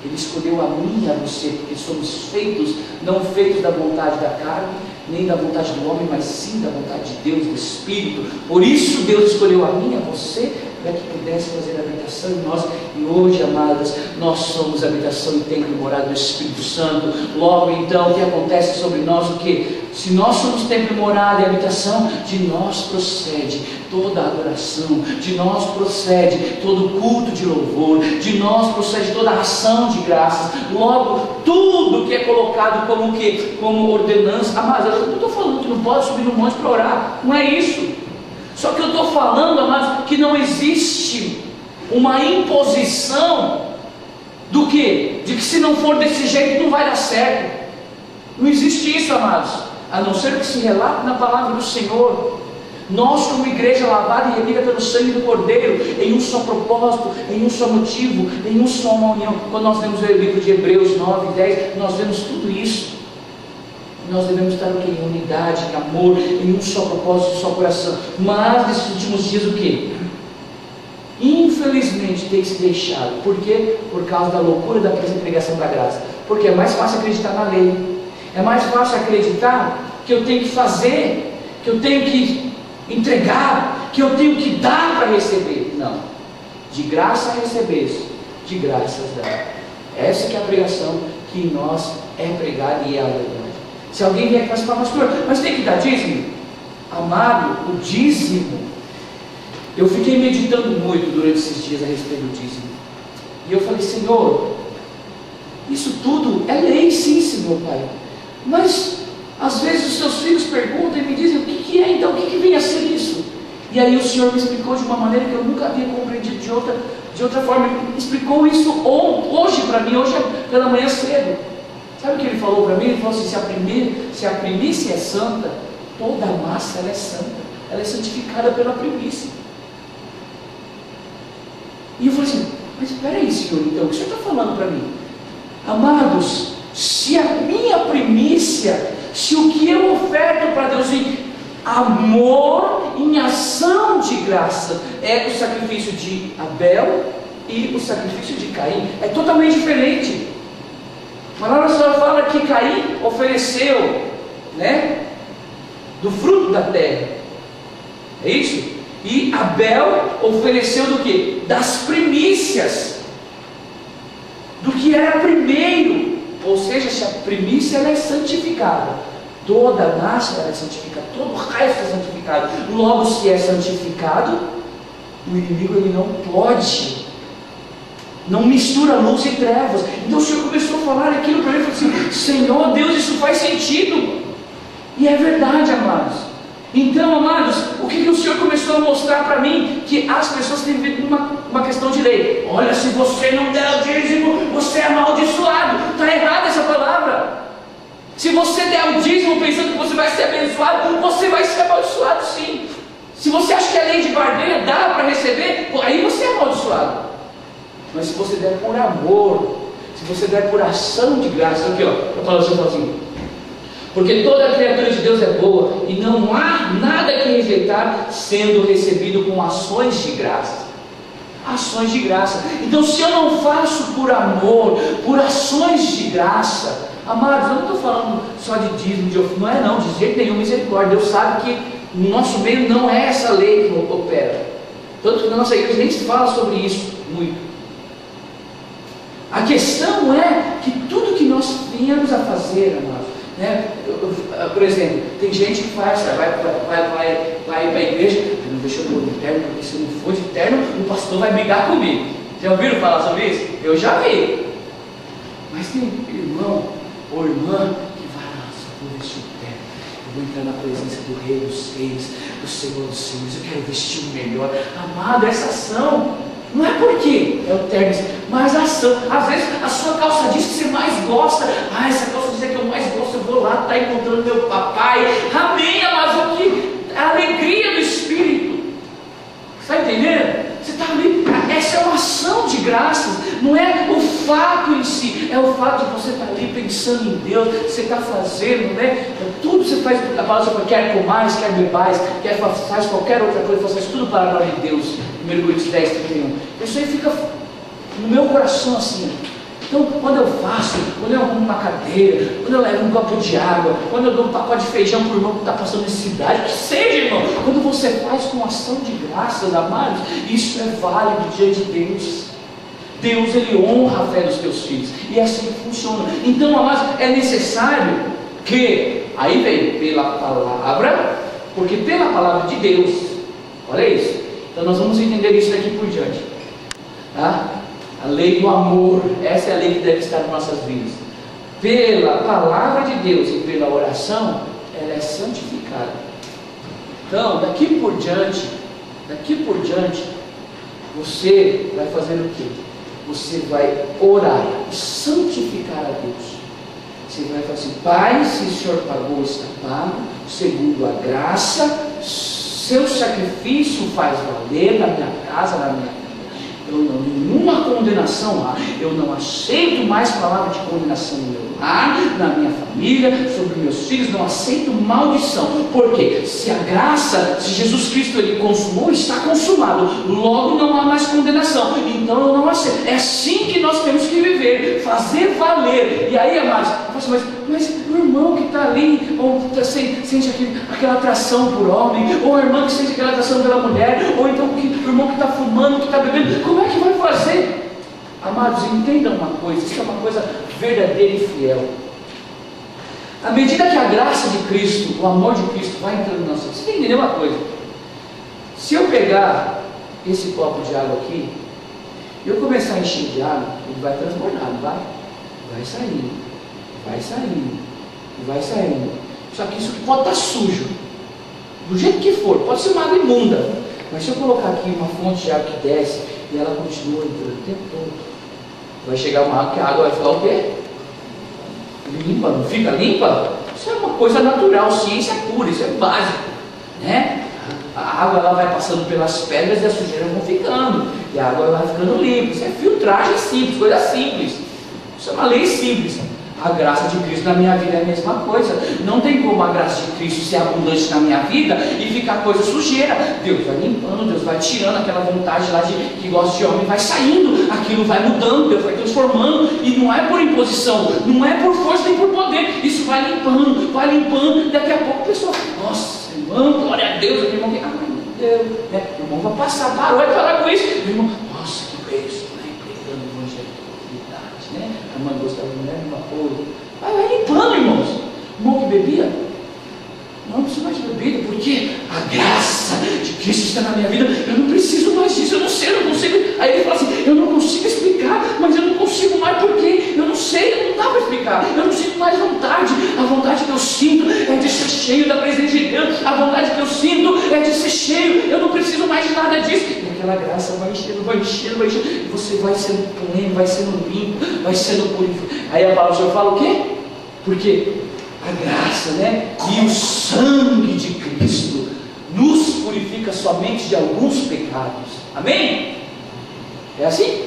Ele escolheu a mim e a você, porque somos feitos, não feitos da vontade da carne, nem da vontade do homem, mas sim da vontade de Deus, do Espírito. Por isso Deus escolheu a mim e a você, para que pudesse fazer habitação em nós. E hoje, amadas, nós somos habitação e templo e morada do Espírito Santo. Logo então, o que acontece sobre nós? O que? Se nós somos templo e morada e habitação, de nós procede toda a adoração, de nós procede todo culto de louvor, de nós procede toda a ação de graças. Logo, tudo que é colocado como o quê? Como ordenança. Amadas, eu não estou falando que não pode subir no monte para orar, não é isso. Só que eu estou falando, amados, que não existe uma imposição do quê? De que se não for desse jeito não vai dar certo. Não existe isso, amados, a não ser que se relate na palavra do Senhor. Nós, como igreja lavada e remida pelo sangue do Cordeiro, em um só propósito, em um só motivo, em um só uma união. Quando nós lemos o livro de Hebreus 9 e 10, nós vemos tudo isso. Nós devemos estar em unidade, em amor, em um só propósito, em um só coração. Mas nesses últimos dias o que? Infelizmente tem se deixado. Por quê? Por causa da loucura da pregação da graça. Porque é mais fácil acreditar na lei. É mais fácil acreditar que eu tenho que fazer, que eu tenho que entregar, que eu tenho que dar para receber. Não. De graça recebeste, de graças dar. Essa que é a pregação que em nós é pregada e é a verdade. Se alguém vier aqui e falar, pastor, mas tem que dar dízimo? Amado, o dízimo, eu fiquei meditando muito durante esses dias a respeito do dízimo. E eu falei, Senhor, isso tudo é lei, sim, Senhor Pai. Mas, às vezes os seus filhos perguntam e me dizem, o que é então? O que vem a ser isso? E aí o Senhor me explicou de uma maneira que eu nunca havia compreendido de outra forma. Ele explicou isso hoje para mim, hoje pela manhã cedo. Sabe o que ele falou para mim? Ele falou assim, se a primícia é santa, toda a massa ela é santa. Ela é santificada pela primícia. E eu falei assim, mas espera aí, Senhor, então, o que o Senhor está falando para mim? Amados, se a minha primícia, se o que eu oferto para Deus em amor, em ação de graça, é o sacrifício de Abel e o sacrifício de Caim, é totalmente diferente. A palavra só fala que Caim ofereceu, do fruto da terra, é isso? E Abel ofereceu do que? Das primícias, do que era primeiro. Ou seja, se a primícia ela é santificada, toda a massa ela é santificada, todo o resto é santificado. Logo, se é santificado, o inimigo ele não pode. Não mistura luz e trevas. Então o Senhor começou a falar aquilo para mim e falou assim, Senhor Deus, isso faz sentido. E é verdade, amados. Então, amados, o que o Senhor começou a mostrar para mim que as pessoas têm vivido uma questão de lei. Olha, se você não der o dízimo, você é amaldiçoado. Está errada essa palavra. Se você der o dízimo pensando que você vai ser abençoado, você vai ser amaldiçoado sim. Se você acha que a lei de barganha dá para receber, aí você é amaldiçoado. Mas se você der por amor, se você der por ação de graça, aqui ó, eu falo assim, porque toda criatura de Deus é boa, e não há nada que rejeitar, sendo recebido com ações de graça. Ações de graça. Então, se eu não faço por amor, por ações de graça, amados, eu não estou falando só de dízimo, de ofício, não, de jeito nenhum, misericórdia. Deus sabe que no nosso meio não é essa lei que opera. Tanto que na nossa igreja nem se fala sobre isso muito. A questão é que tudo que nós viemos a fazer, amados, né? Por exemplo, tem gente que faz, vai para a igreja, não deixa eu pôr de terno, porque se não for de terno, o pastor vai brigar comigo. Já ouviram falar sobre isso? Eu já vi. Mas tem irmão ou irmã que vai lá, só vou vestir o terno, eu vou entrar na presença do Rei dos Reis, do Senhor dos Senhores, eu quero vestir o melhor. Amado, essa ação não é porque é o terno, mas a ação. Às vezes a sua calça diz que você mais gosta. Ah, essa calça diz que eu mais gosto, eu vou lá, está encontrando meu papai. Amém, mas o que? A alegria do Espírito. Está entendendo? Você está ali, essa é uma ação de graças, não é o fato em si, é o fato de você estar ali pensando em Deus, você está fazendo, né? Tudo você faz, a palavra fala, quer comais, quer bebais, quer faz qualquer outra coisa, faz tudo para a glória de Deus. 1 Coríntios 10, 31. Isso aí fica no meu coração assim. Então, quando eu faço, quando eu arrumo uma cadeira, quando eu levo um copo de água, quando eu dou um pacote de feijão para o irmão que está passando necessidade, que seja, irmão, quando você faz com ação de graças, amados, isso é válido diante de Deus. Deus, Ele honra a fé dos teus filhos, e é assim que funciona. Então, amados, é necessário que, aí vem, pela palavra, porque pela palavra de Deus, olha isso, então nós vamos entender isso daqui por diante, tá? A lei do amor, essa é a lei que deve estar em nossas vidas. Pela palavra de Deus e pela oração, ela é santificada. Então, daqui por diante, você vai fazer o quê? Você vai orar e santificar a Deus. Você vai falar assim, Pai, se o Senhor pagou, está pago, segundo a graça, seu sacrifício faz valer na minha casa, na minha vida. Eu não, nenhuma condenação há. Eu não aceito mais palavra de condenação no meu lar, na minha família, sobre meus filhos. Não aceito maldição. Porque se a graça, se Jesus Cristo Ele consumou, está consumado. Logo não há mais condenação. Então eu não aceito. É assim que nós temos que viver, fazer valer. E aí, amados, mas o irmão que está ali, ou sente aquela atração por homem, ou a irmã que sente aquela atração pela mulher, ou então o irmão que está fumando, que está bebendo, como é que vai fazer? Amados, entendam uma coisa, isso é uma coisa verdadeira e fiel. À medida que a graça de Cristo, o amor de Cristo vai entrando na nossa vida, você tem que entender uma coisa. Se eu pegar esse copo de água aqui, e eu começar a encher de água, ele vai transbordar, não vai? Vai saindo. Vai saindo, e vai saindo. Só que isso pode estar sujo, do jeito que for, pode ser uma água imunda. Mas se eu colocar aqui uma fonte de água que desce, e ela continua entrando o tempo todo, vai chegar uma água que a água vai ficar o quê? Limpa, não fica limpa? Isso é uma coisa natural, ciência pura, isso é básico, né? A água ela vai passando pelas pedras e as sujeiras vão ficando, e a água vai ficando limpa. Isso é filtragem simples, coisa simples. Isso é uma lei simples. A graça de Cristo na minha vida é a mesma coisa. Não tem como a graça de Cristo ser abundante na minha vida e ficar coisa sujeira. Deus vai limpando, Deus vai tirando aquela vontade lá que gosta de homem, vai saindo, aquilo vai mudando, Deus vai transformando, e não é por imposição, não é por força nem por poder, isso vai limpando, daqui a pouco a pessoa, nossa, irmão, glória a Deus, aquele irmão que, meu Deus, né? O irmão vai passar, parou e parar com isso, o irmão, nossa, que beijo, né? Pregando o evangelho. Né? A mãe gostava de mulher, uma coisa. Vai limpando, irmãos. O irmão que bebia, não precisa mais de bebida, porque a graça de que isso está na minha vida, eu não preciso mais disso, eu não sei, eu não consigo. Aí ele fala assim, eu não consigo explicar, mas eu não consigo mais porque eu não sei, não dá para explicar, eu não sinto mais vontade. A vontade que eu sinto é de ser cheio da presença de Deus, a vontade que eu sinto é de ser cheio, eu não preciso mais de nada disso. E aquela graça vai enchendo, vai enchendo, vai enchendo, e você vai sendo pleno, vai sendo limpo, vai sendo purificado. Aí a palavra do Senhor fala o quê? Porque a graça, né? E o sangue de Cristo nos purifica somente de alguns pecados. Amém? É assim?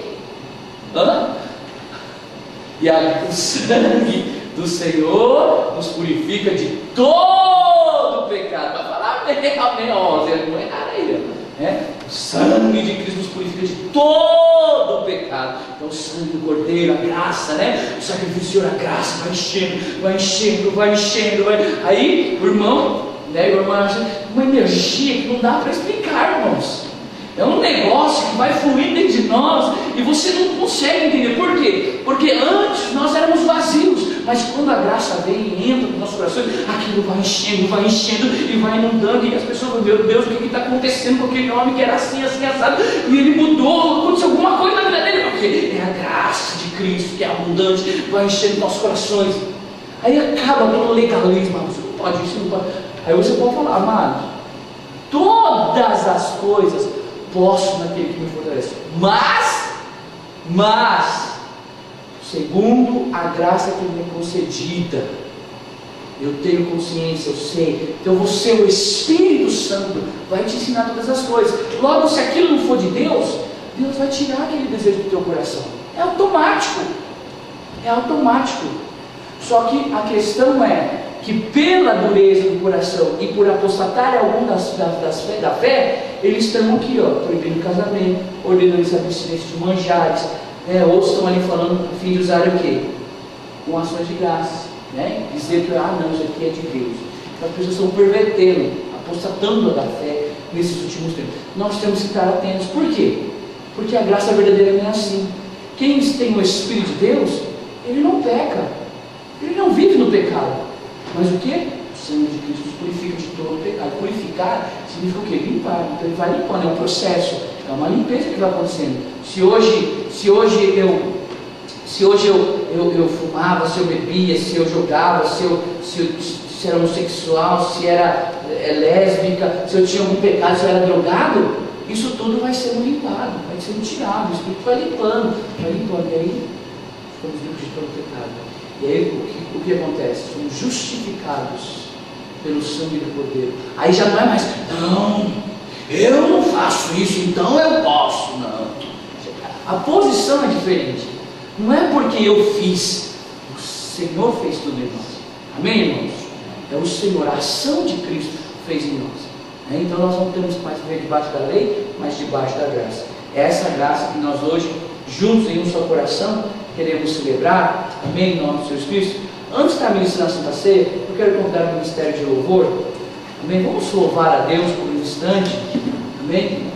E o sangue do Senhor nos purifica de todo pecado. Vai falar amém, amém, ó, não é errado aí, né? O sangue de Cristo nos purifica de todo pecado. Então o sangue do Cordeiro, a graça, né? O sacrifício, a graça vai enchendo, vai enchendo, vai enchendo, vai... Aí o irmão, né? O irmão acha uma energia que não dá para explicar, irmãos. É um negócio que vai fluindo dentro de nós e você não consegue entender. Por quê? Porque antes nós éramos vazios, mas quando a graça vem e entra no nosso coração, aquilo vai enchendo e vai inundando, e as pessoas vão, meu Deus, o que está acontecendo com aquele homem que era assim, assim, assado, e ele mudou, aconteceu alguma coisa na vida dele, porque é a graça de Cristo que é abundante, vai enchendo nossos corações. Aí acaba todo o legalismo, você não pode, isso não pode. Aí você pode falar, amado, todas as coisas posso naquele que me fortalece, mas segundo a graça que me é concedida, eu tenho consciência, eu sei. Então você, o Espírito Santo, vai te ensinar todas as coisas. Logo, se aquilo não for de Deus, Deus vai tirar aquele desejo do teu coração. É automático. É automático. Só que a questão é que pela dureza do coração e por apostatar algum da fé, eles estão aqui, ó, proibindo casamento, ordenando a abstinência de manjares, né? Outros estão ali falando a fim de usar o quê? Com ações de graça, né? Dizer que, não, isso aqui é de Deus. Então, as pessoas estão pervertendo, apostatando da fé nesses últimos tempos. Nós temos que estar atentos. Por quê? Porque a graça verdadeira não é assim. Quem tem o Espírito de Deus, ele não peca, ele não vive no pecado. Mas o que? O sangue de Cristo nos purifica de todo o pecado. Purificar significa o quê? Limpar. Então ele vai limpando, é um processo, é uma limpeza que vai acontecendo. Se hoje eu fumava, se eu bebia, se eu jogava, se era homossexual, se era lésbica, se eu tinha algum pecado, se eu era drogado, isso tudo vai sendo limpado, vai sendo tirado, o Espírito vai limpando, e aí ficamos limpos de todo o pecado. E aí o que acontece? Somos justificados pelo sangue do Cordeiro. Aí já não é mais, não, eu não faço isso, então eu posso. Não. A posição é diferente. Não é porque eu fiz, o Senhor fez tudo em nós. Amém, irmãos? É o Senhor, a ação de Cristo fez em nós. Então nós não temos mais que viver debaixo da lei, mas debaixo da graça. É essa graça que nós hoje, juntos em um só coração, queremos celebrar. Amém, em nome do Senhor Cristo. Antes de estar ministrando a Santa Ceia, eu quero convidar o ministério de louvor. Amém? Vamos louvar a Deus por um instante. Amém?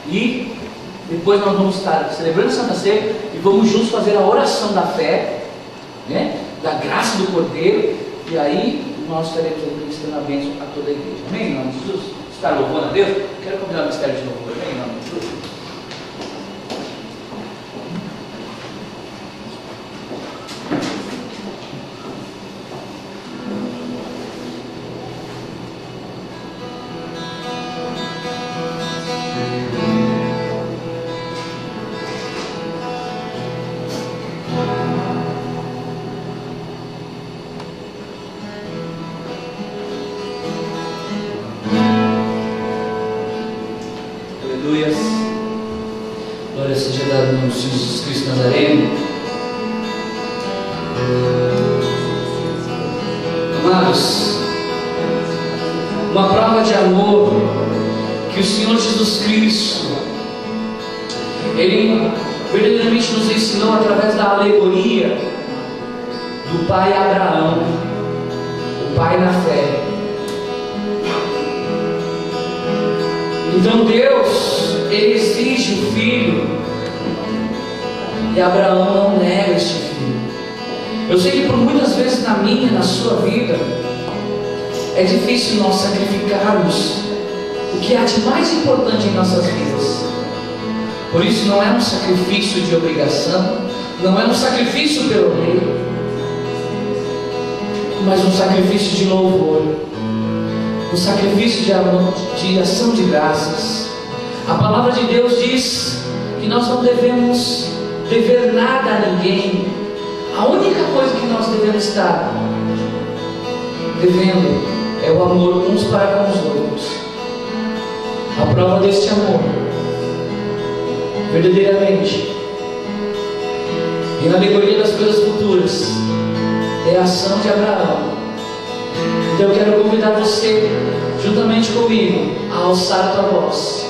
E depois nós vamos estar celebrando a Santa Ceia e vamos juntos fazer a oração da fé, né? Da graça do Cordeiro. E aí nós estaremos ministrando a bênção a toda a igreja. Amém, em nome de Jesus? Está louvando a Deus? Quero convidar o ministério de louvor. Amém, em nome de Jesus? Glória seja dada no nome de Jesus Cristo Nazareno. Amados, uma prova de amor que o Senhor Jesus Cristo, Ele verdadeiramente nos ensinou através da alegoria do pai Abraão, o pai na fé. Então Deus, Ele exige o filho, e Abraão não nega este filho. Eu sei que por muitas vezes na minha, na sua vida, é difícil nós sacrificarmos o que há de mais importante em nossas vidas. Por isso não é um sacrifício de obrigação, não é um sacrifício pelo rei, mas um sacrifício de louvor, um sacrifício de ação de graças. A palavra de Deus diz que nós não devemos dever nada a ninguém. A única coisa que nós devemos estar devendo é o amor uns para com os outros. A prova deste amor, verdadeiramente, em alegoria das coisas futuras, é a ação de Abraão. Então eu quero convidar você, juntamente comigo, a alçar a tua voz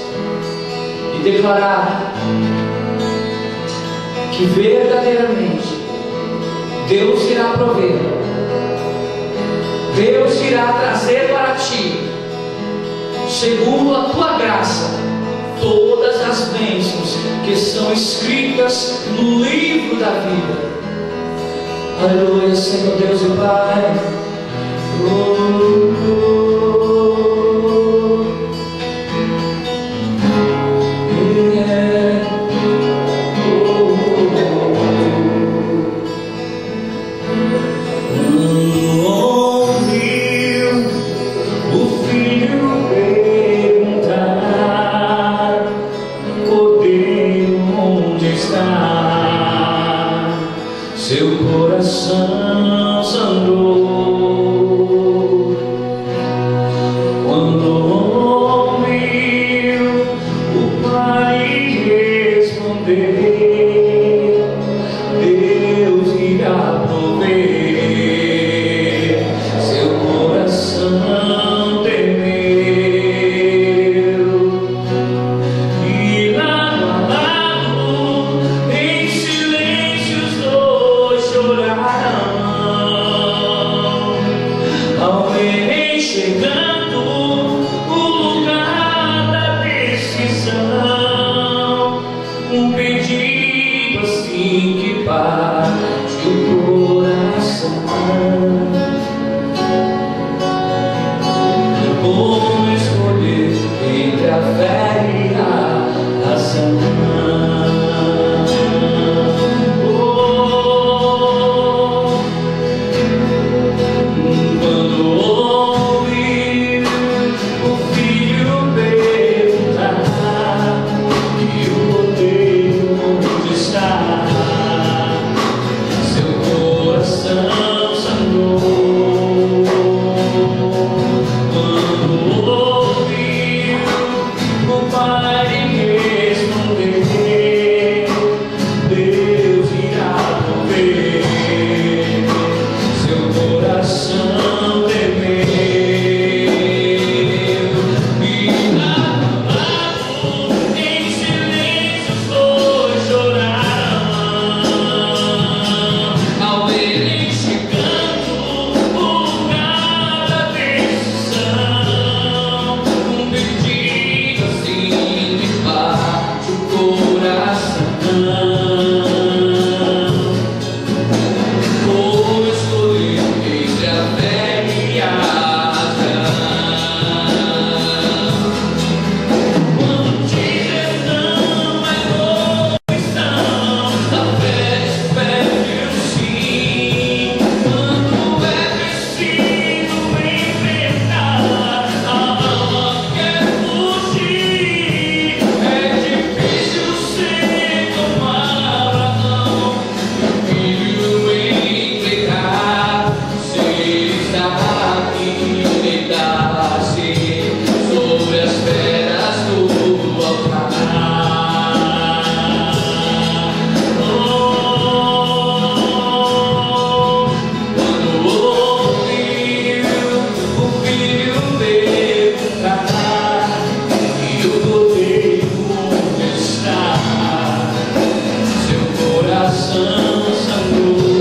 e declarar que verdadeiramente Deus irá prover, Deus irá trazer para ti, segundo a tua graça, todas as bênçãos que são escritas no livro da vida. Aleluia, Senhor Deus e Pai. Seu coração sangrou quando ouviu o Pai responder: Deus irá prover. Seu coração temeu e lado a lado em silêncio os dois choraram ao verem chegando o lugar da decisão. Um pedido assim que bate o coração: como escolher entre a fé e a razão? Quando ouviu o filho perguntar que o rodeio onde está, seu coração sangrou. Quando ouviu o Pai responder: Deus irá prover. Seu coração temeu e lado a lado em silêncio os dois choraram ao verem chegando o lugar da decisão. Um pedido assim que bate o coração: como escolher entre a fé e a razão? Quando dizes não, mas não estão, a fé pede o sim. Quando é preciso enfrentar, a alma quer fugir. É difícil sem tomar a mão, filho entregar, se está aqui me dá-se sobre as pedras do altar. Quando ouviu o filho perguntar e o rodeio onde está, seu coração sangrou.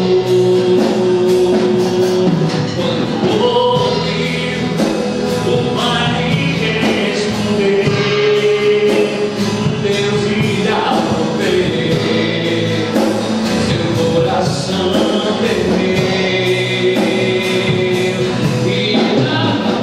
Quando ouviu o Pai responder: Deus irá prover. Seu coração temeu e lado a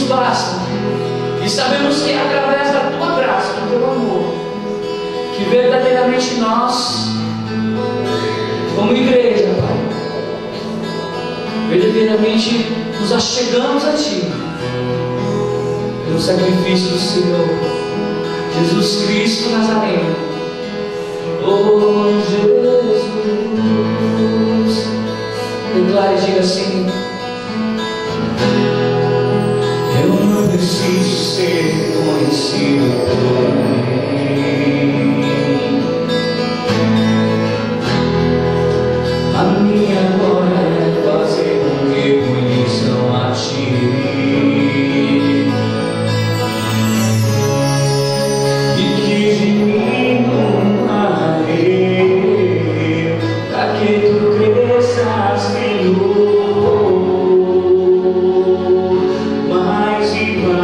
basta. E sabemos que é através da Tua graça, do Teu amor, que verdadeiramente nós, como igreja, Pai, verdadeiramente nos achegamos a Ti, pelo sacrifício do Senhor, Jesus Cristo Nazareno. Oh Jesus, declare e diga assim: eu não preciso ser conhecido por ninguém, a minha agora é fazer com que conheçam a Ti, e que de mim não harei, para que Tu cresças, Senhor, mais e mais.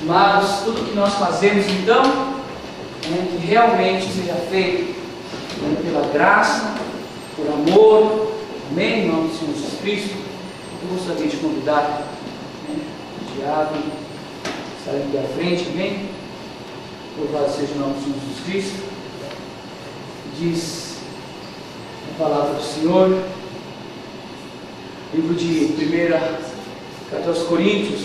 Amados, tudo que nós fazemos então, que realmente seja feito pela graça, por amor, amém, em nome do Senhor Jesus Cristo. Eu gostaria de convidar o diácono a estar aqui à frente, amém? Louvado seja o nome do Senhor Jesus Cristo. Diz a palavra do Senhor, livro de 1 carta aos Coríntios,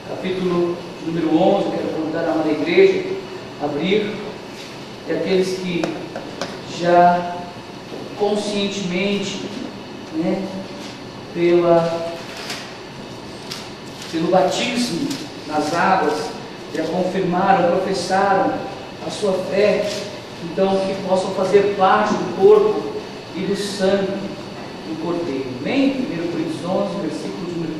capítulo número 11. Eu quero convidar a amada igreja a abrir, e aqueles que já conscientemente, pelo batismo nas águas, já confirmaram, professaram a sua fé, então que possam fazer parte do corpo e do sangue do Cordeiro. Amém? 1 Coríntios 11, versículo número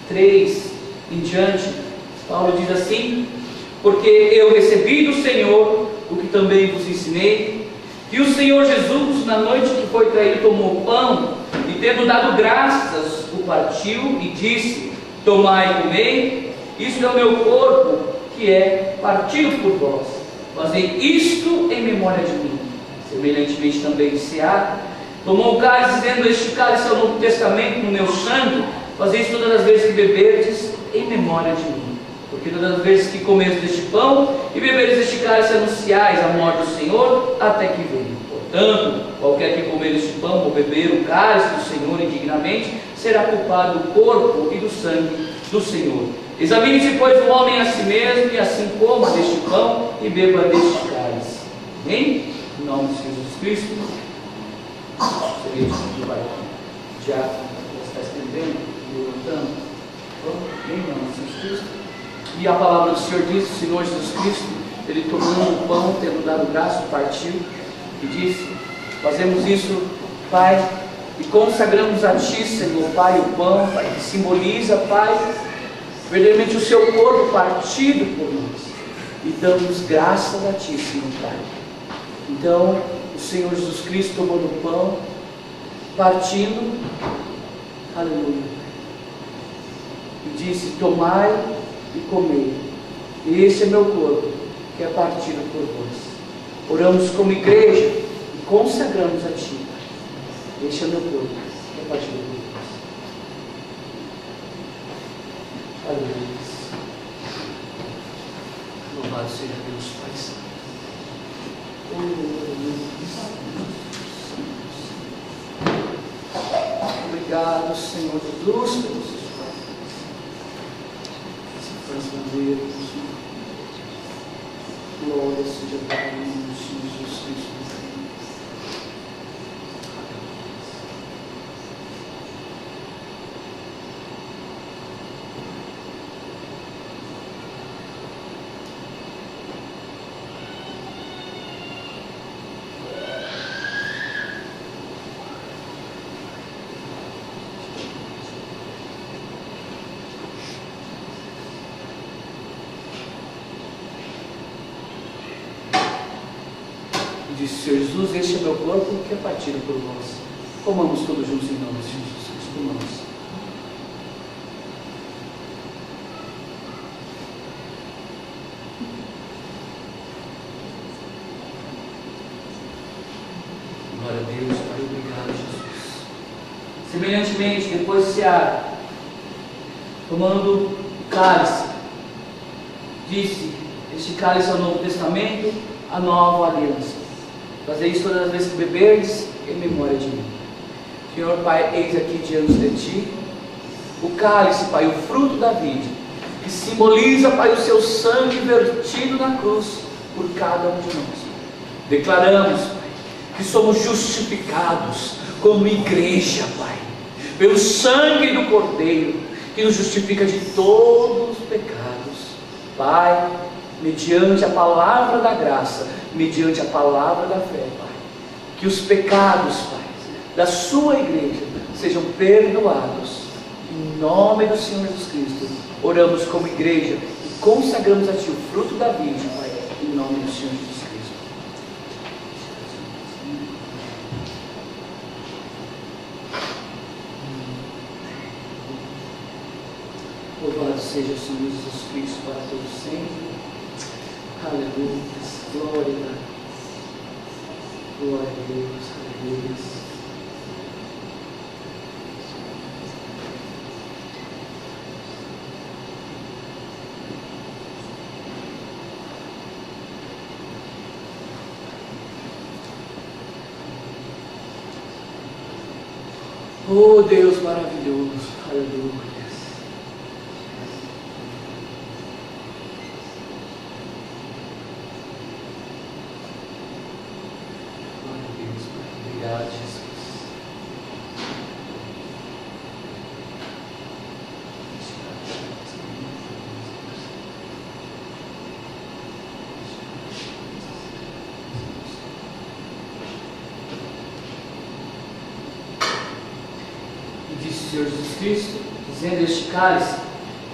23 em diante, Paulo diz assim: porque eu recebi do Senhor o que também vos ensinei, que o Senhor Jesus, na noite que foi traído, tomou o pão e, tendo dado graças, o partiu e disse: tomai e comei, isto é o meu corpo, que é partido por vós. Fazei isto em memória de mim. Semelhantemente também Ceará tomou o cálice, dizendo: este cálice é o Novo Testamento no meu sangue. Fazei isso todas as vezes que beberdes, em memória de mim. Porque todas as vezes que comerdes deste pão e beberes deste cálice, anunciais a morte do Senhor até que venha. Portanto, qualquer que comer deste pão ou beber o cálice do Senhor indignamente, será culpado do corpo e do sangue do Senhor. Examine-se, pois, o homem a si mesmo, e assim coma deste pão e beba deste cálice. Amém? Em nome de Jesus Cristo. Seria isso que vai já está escrevendo, levantando. Amém? Em nome de Jesus Cristo. E a palavra do Senhor diz: o Senhor Jesus Cristo, ele tomou o pão, tendo dado graça, partiu e disse: fazemos isso, Pai, e consagramos a Ti, Senhor, Pai, o pão, Pai, que simboliza, Pai, verdadeiramente o Seu corpo partido por nós, e damos graças a Ti, Senhor, Pai. Então, o Senhor Jesus Cristo tomou o pão, partindo, aleluia, e disse: tomai e comei, este é meu corpo, que é partido por vós. Oramos como igreja e consagramos a Ti, Pai. Este é meu corpo, que é partido por vós. Aleluia. Louvado seja Deus, Pai Santo. Obrigado, Senhor Jesus, pelos seus brasileiros. Glória seja para o nome de Jesus Cristo. Disse o Senhor Jesus: este é meu corpo, que é partido por vós. Comamos todos juntos em nome de Jesus Cristo. Comamos. Glória a Deus, Pai, obrigado, Jesus. Semelhantemente, depois de Ceará, tomando o cálice, disse: este cálice é o Novo Testamento, a nova aliança. Fazer isso todas as vezes que beberdes, em memória de mim. Senhor Pai, eis aqui diante de Ti o cálice, Pai, o fruto da vide, que simboliza, Pai, o Seu sangue vertido na cruz por cada um de nós. Declaramos, Pai, que somos justificados como igreja, Pai, pelo sangue do Cordeiro, que nos justifica de todos os pecados, Pai, mediante a palavra da graça, mediante a palavra da fé, Pai, que os pecados, Pai, da sua igreja sejam perdoados, em nome do Senhor Jesus Cristo. Oramos como igreja e consagramos a Ti o fruto da vide, Pai, em nome do Senhor Jesus Cristo. Louvado seja o Senhor Jesus Cristo para todos sempre. Aleluia. Glória a Deus. Glória a Deus. Aleluia. Oh Deus maravilhoso, aleluia. Glória a Deus, obrigado, Jesus. Disse o Senhor Jesus Cristo, dizendo: este cálice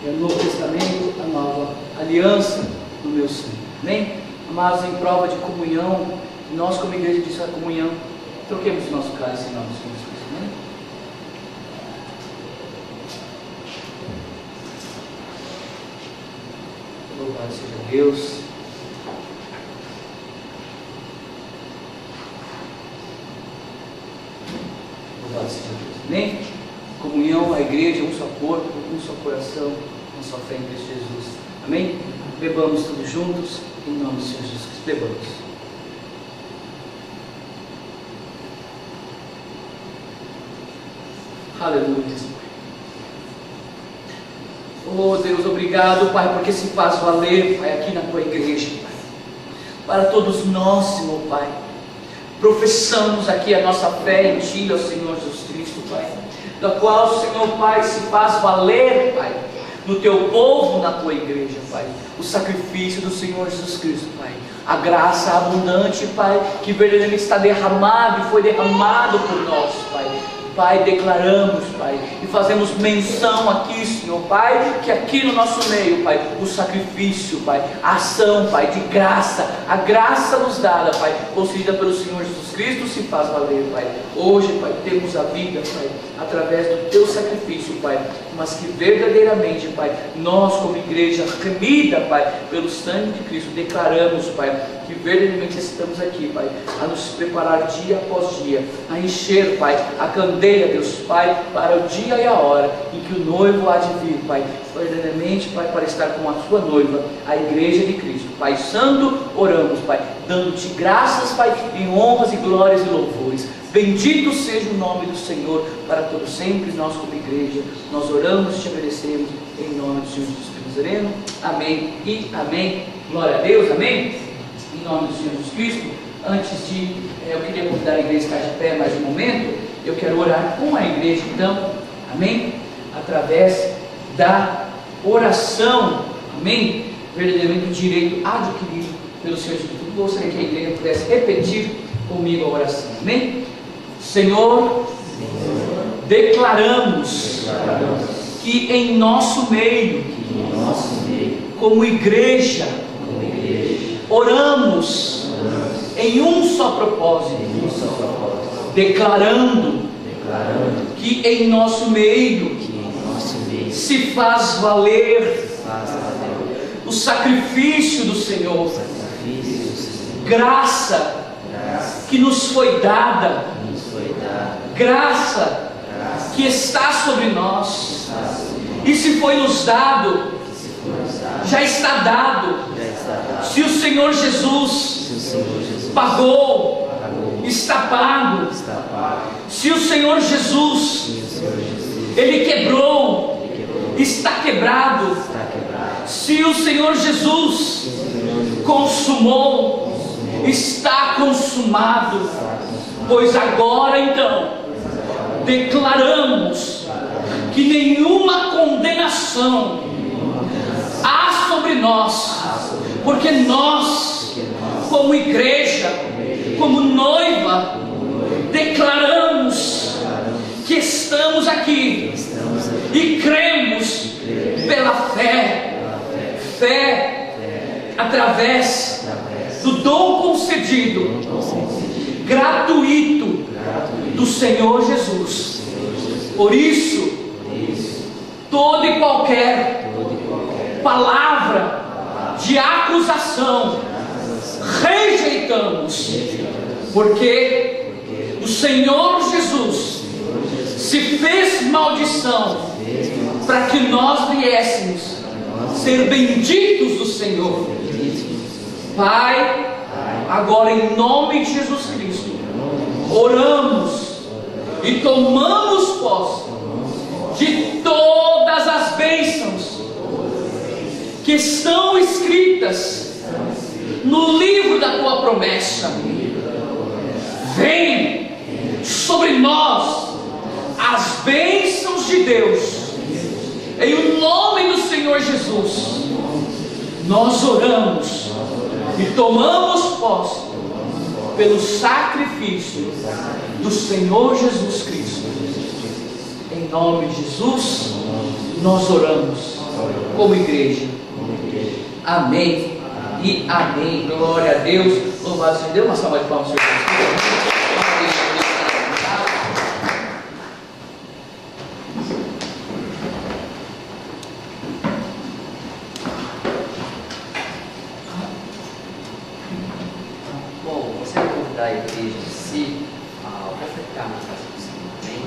é o Novo Testamento, a nova aliança no meu sangue. Amém? Amados, em prova de comunhão, nós como igreja de sua comunhão, troquemos o nosso cálice em nome do Senhor Jesus Cristo. Amém? Louvado seja Deus. Louvado seja Deus. Amém? Comunhão, a igreja, um só corpo, um só coração, uma só fé em Cristo Jesus. Amém? Bebamos todos juntos, em nome do Senhor Jesus Cristo. Bebamos. Aleluia. Oh Deus, obrigado, Pai, porque se faz valer, Pai, aqui na tua igreja, Pai. Para todos nós, Senhor, Pai, professamos aqui a nossa fé em Ti, ó Senhor Jesus Cristo, Pai, da qual, Senhor Pai, se faz valer, Pai, no Teu povo, na Tua igreja, Pai, o sacrifício do Senhor Jesus Cristo, Pai, a graça abundante, Pai, que verdadeiramente está derramado e foi derramado por nós, Pai. Pai, declaramos, Pai, e fazemos menção aqui, Senhor, Pai, que aqui no nosso meio, Pai, o sacrifício, Pai, a ação, Pai, de graça, a graça nos dada, Pai, concedida pelo Senhor Jesus Cristo, se faz valer, Pai. Hoje, Pai, temos a vida, Pai, através do Teu sacrifício, Pai, mas que verdadeiramente, Pai, nós como igreja remida, Pai, pelo sangue de Cristo, declaramos, Pai, que verdadeiramente estamos aqui, Pai, a nos preparar dia após dia, a encher, Pai, a candeia, Deus, Pai, para o dia e a hora em que o noivo há de vir, Pai, verdadeiramente, Pai, para estar com a sua noiva, a igreja de Cristo. Pai Santo, oramos, Pai, dando-te graças, Pai, em honras e glórias e louvores. Bendito seja o nome do Senhor para todo sempre. Nós como igreja, nós oramos e te agradecemos em nome do Senhor Jesus Cristo Nazareno. Amém e amém. Glória a Deus, amém. Em nome do Senhor Jesus Cristo, antes de, eu queria convidar a igreja a estar de pé mais um momento. Eu quero orar com a igreja então, amém? Através da oração, amém? Verdadeiramente o direito adquirido pelo Senhor Jesus Cristo. Eu gostaria que a igreja pudesse repetir comigo a oração, amém? Senhor, declaramos que em nosso meio, como igreja, oramos em um só propósito, declarando que em nosso meio se faz valer o sacrifício do Senhor, graça que nos foi dada, graça que está sobre nós, e se foi nos dado, já está dado. Se o Senhor Jesus pagou, está pago. Se o Senhor Jesus, Ele quebrou, está quebrado. Se o Senhor Jesus consumou, está consumado. Pois agora então declaramos que nenhuma condenação há sobre nós, porque nós, como igreja, como noiva, declaramos que estamos aqui e cremos pela fé através do dom concedido, gratuito do Senhor Jesus. Por isso, todo e qualquer palavra de acusação rejeitamos, porque o Senhor Jesus se fez maldição para que nós viéssemos ser benditos do Senhor. Pai, agora em nome de Jesus Cristo, oramos e tomamos posse de todas as bênçãos que estão escritas no livro da tua promessa. Vem sobre nós as bênçãos de Deus, em o nome do Senhor Jesus. Nós oramos e tomamos posse pelo sacrifício do Senhor Jesus Cristo. Em nome de Jesus, nós oramos como igreja. Amém e amém. Glória a Deus. Louvado seja Deus. Uma salva de palmas, Senhor Jesus. Bom, você vai convidar a igreja em si a ofertar na casa do Senhor. Amém?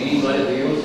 Amém. Glória a Deus.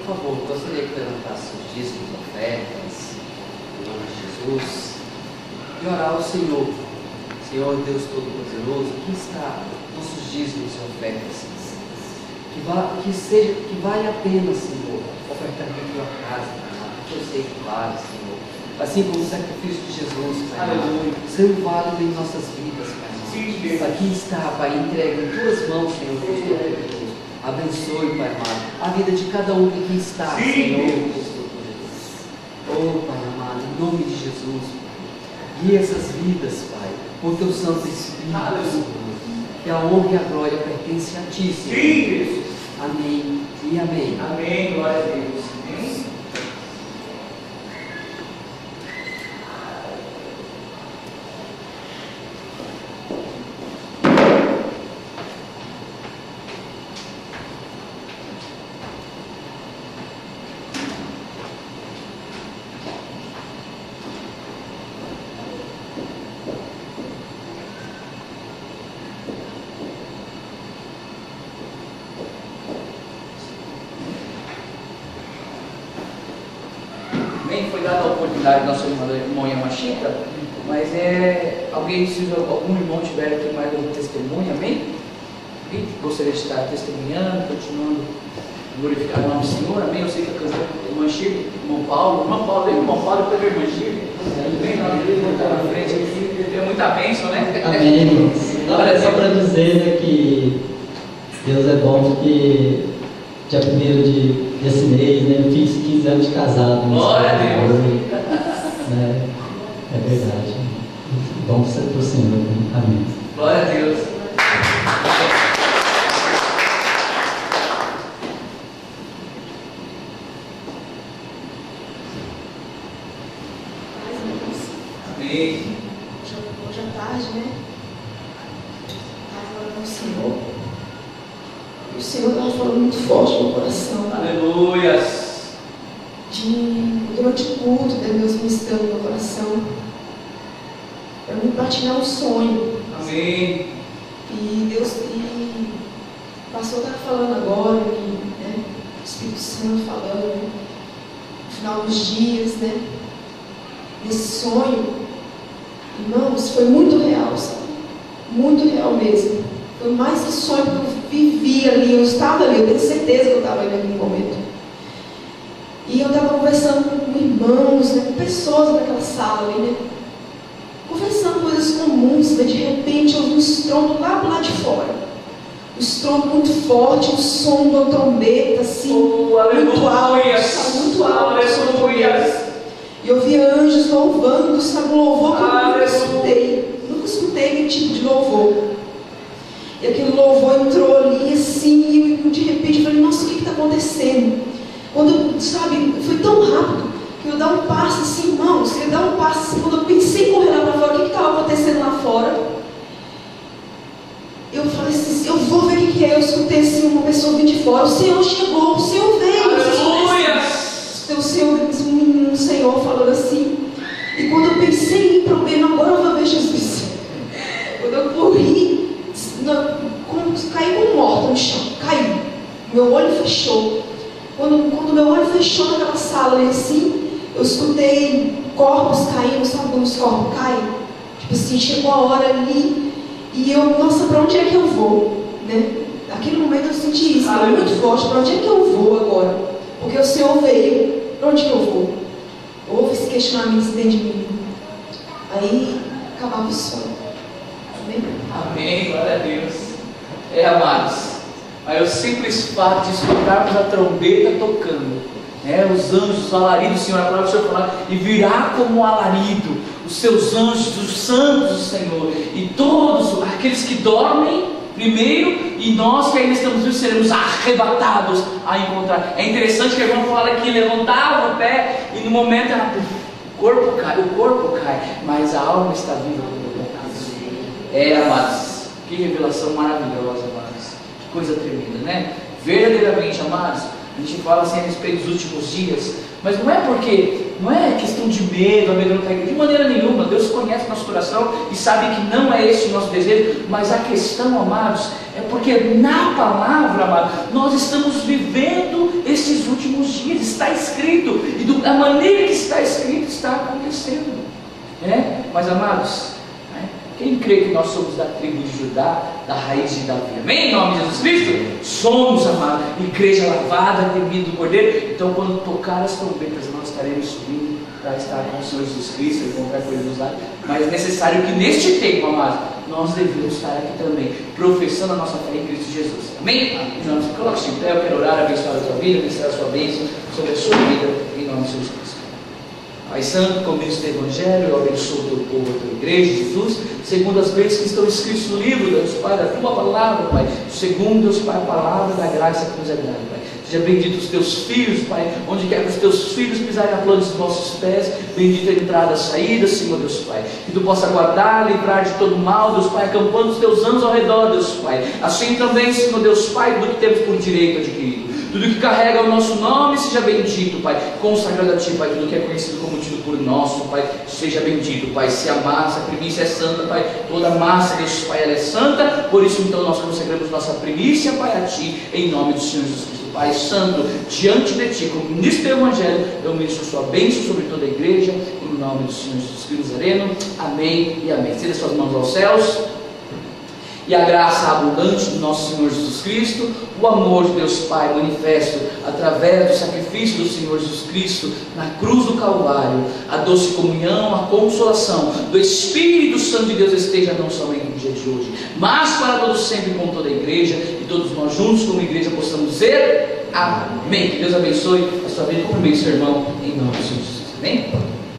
Por favor, gostaria que levantasse os dízimos, ofertas, em nome de Jesus, e orar ao Senhor. Senhor Deus Todo-Poderoso, aqui está nossos dízimos e ofertas. Que vale a pena, Senhor, ofertar na tua casa, porque eu sei que vale, Senhor. Assim como o sacrifício de Jesus, Pai. Aleluia. Ser válido em nossas vidas, Pai. Sim, Deus. Aqui está, Pai, entregue em tuas mãos, Senhor Deus Todo-Poderoso. Abençoe, Pai amado, a vida de cada um que aqui está, Sim, Senhor Deus. Deus Todo-Poderoso. Oh, Pai amado, em nome de Jesus, Pai, guia essas vidas, Pai, com teu Santo Espírito, Aleluia. Senhor. Que a honra e a glória pertencem a Ti, Senhor. Sim, Deus. Amém e amém. Amém. Glória a Deus. Amém. Também foi dada a oportunidade da nossa irmã Yamashita, mas alguém, se algum irmão tiver aqui mais algum testemunho, amém? Amém? Gostaria de estar testemunhando, continuando a glorificar o nome do Senhor, amém? Eu sei que a canção do irmão Chico, irmão Paulo, depois do irmão Chico, bem na igreja, está na frente aqui, deu muita bênção, né? Amém. Não, só para dizer, né, que Deus é bom, porque dia 1º desse mês, né, eu fiz 15 anos de casado. Glória a Deus. Né, é verdade. Bom ser para o Senhor. Né? Amém. Glória a Deus. Amém. Hoje à tarde, né? Estava orando ao Senhor. E o Senhor estava falando muito forte no meu coração. Aleluias. Durante o culto, Deus ministrando no meu coração. Para me partilhar um sonho. Amém. E Deus, e o pastor está falando agora, e, né? O Espírito Santo falando, né? No final dos dias, né? Nesse sonho, irmãos, foi muito real, sabe? Muito real mesmo. Foi mais que sonho, que eu vivi ali, eu estava ali, eu tenho certeza que eu estava ali naquele momento. E eu estava conversando com irmãos, né, com pessoas naquela sala ali, né? Conversando coisas comuns, né? De repente eu ouvi um estrondo lá do lado de fora. Um estrondo muito forte, um som de uma trombeta, assim, muito alto, sabe, muito alto. E eu vi anjos louvando, sabe, um louvor que eu nunca escutei. Nunca escutei aquele tipo de louvor. E aquele louvor entrou ali, assim, e de repente eu falei, nossa, o que está acontecendo? Quando, sabe, foi tão rápido que eu dar um passo assim, irmãos, eu dar um passo assim, quando eu pensei em correr lá para fora, o que estava acontecendo lá fora? Eu falei assim, eu vou ver o que é. Eu escutei assim, uma pessoa vir de fora, o Senhor chegou, o Senhor veio. Aleluia! O Senhor, um Senhor falando assim. E quando eu pensei em ir para o meio, agora eu vou ver Jesus. Quando eu corri, caí como morta no chão, caí. Meu olho fechou. Quando meu olho fechou naquela sala ali assim, eu escutei corpos caindo, sabe quando os corpos caem? Tipo assim, chegou a hora ali, e eu, nossa, para onde é que eu vou? Né? Naquele momento eu senti isso, muito forte, para onde é que eu vou agora? Porque o Senhor veio, para onde que eu vou? Houve esse questionamento dentro de mim. Aí, acabava o sonho. Amém? Amém, glória a Deus. Amados, aí o simples fato de escutarmos a trombeta tocando, né, os anjos, o alarido, o Senhor, a palavra do Senhor falar, e virá como um alarido, os seus anjos, os santos do Senhor, e todos aqueles que dormem primeiro, e nós que ainda estamos vivos seremos arrebatados a encontrar. É interessante que a irmã fala que levantava o pé, e no momento ela, o corpo cai, mas a alma está viva. Amados, que revelação maravilhosa, amados. Que coisa tremenda, né? Verdadeiramente, amados, a gente fala assim a respeito dos últimos dias, mas não é questão de medo, de maneira nenhuma. Deus conhece nosso coração e sabe que não é esse o nosso desejo, mas a questão, amados, é porque na palavra, amados, nós estamos vivendo esses últimos dias, está escrito, e da maneira que está escrito, está acontecendo, né? Mas, amados, quem crê que nós somos da tribo de Judá, da raiz de Davi? Amém? Em nome de Jesus Cristo? Somos, amado, igreja lavada, temido do Cordeiro. Então, quando tocar as trombetas, nós estaremos subindo para estar com o Senhor Jesus Cristo, encontrar com Ele nos lares. Mas é necessário que neste tempo, amado, nós devemos estar aqui também, professando a nossa fé em Cristo Jesus. Amém? Em nome de Jesus, coloque-se em pé. Eu quero orar, abençoar a sua vida, abençoar a sua bênção sobre a sua vida, em nome de Jesus Cristo. Pai Santo, como diz o Evangelho, eu abençoo o teu povo, a tua igreja, Jesus, segundo as bênçãos que estão escritas no livro, Deus Pai, da tua palavra, Pai, segundo, Deus Pai, a palavra da graça que nos é dada, Pai. Seja bendito os teus filhos, Pai, onde quer que os teus filhos pisarem a planta dos nossos pés, bendita a entrada e a saída, Senhor Deus Pai, que tu possa guardar, livrar de todo mal, Deus Pai, acampando os teus anjos ao redor, Deus Pai, assim também, Senhor Deus Pai, do que temos por direito adquirido. Tudo que carrega o nosso nome, seja bendito, Pai. Consagrado a Ti, Pai, tudo que é conhecido como tido por nosso, Pai, seja bendito, Pai. Se a massa, a primícia é santa, Pai, toda a massa, Deus Pai, ela é santa. Por isso, então, nós consagramos nossa primícia, Pai, a Ti, em nome do Senhor Jesus Cristo. Pai Santo, diante de Ti, como ministro do Evangelho, eu ministro sua bênção sobre toda a igreja, em nome do Senhor Jesus Cristo Nazareno. Amém e amém. Estenda suas mãos aos céus. E a graça abundante do nosso Senhor Jesus Cristo, o amor de Deus Pai manifesto através do sacrifício do Senhor Jesus Cristo na cruz do Calvário, a doce comunhão, a consolação do Espírito Santo de Deus esteja não somente no dia de hoje, mas para todos sempre com toda a igreja, e todos nós juntos como igreja possamos dizer amém. Que Deus abençoe a sua vida e cumprimente seu irmão em nome de Jesus. Amém?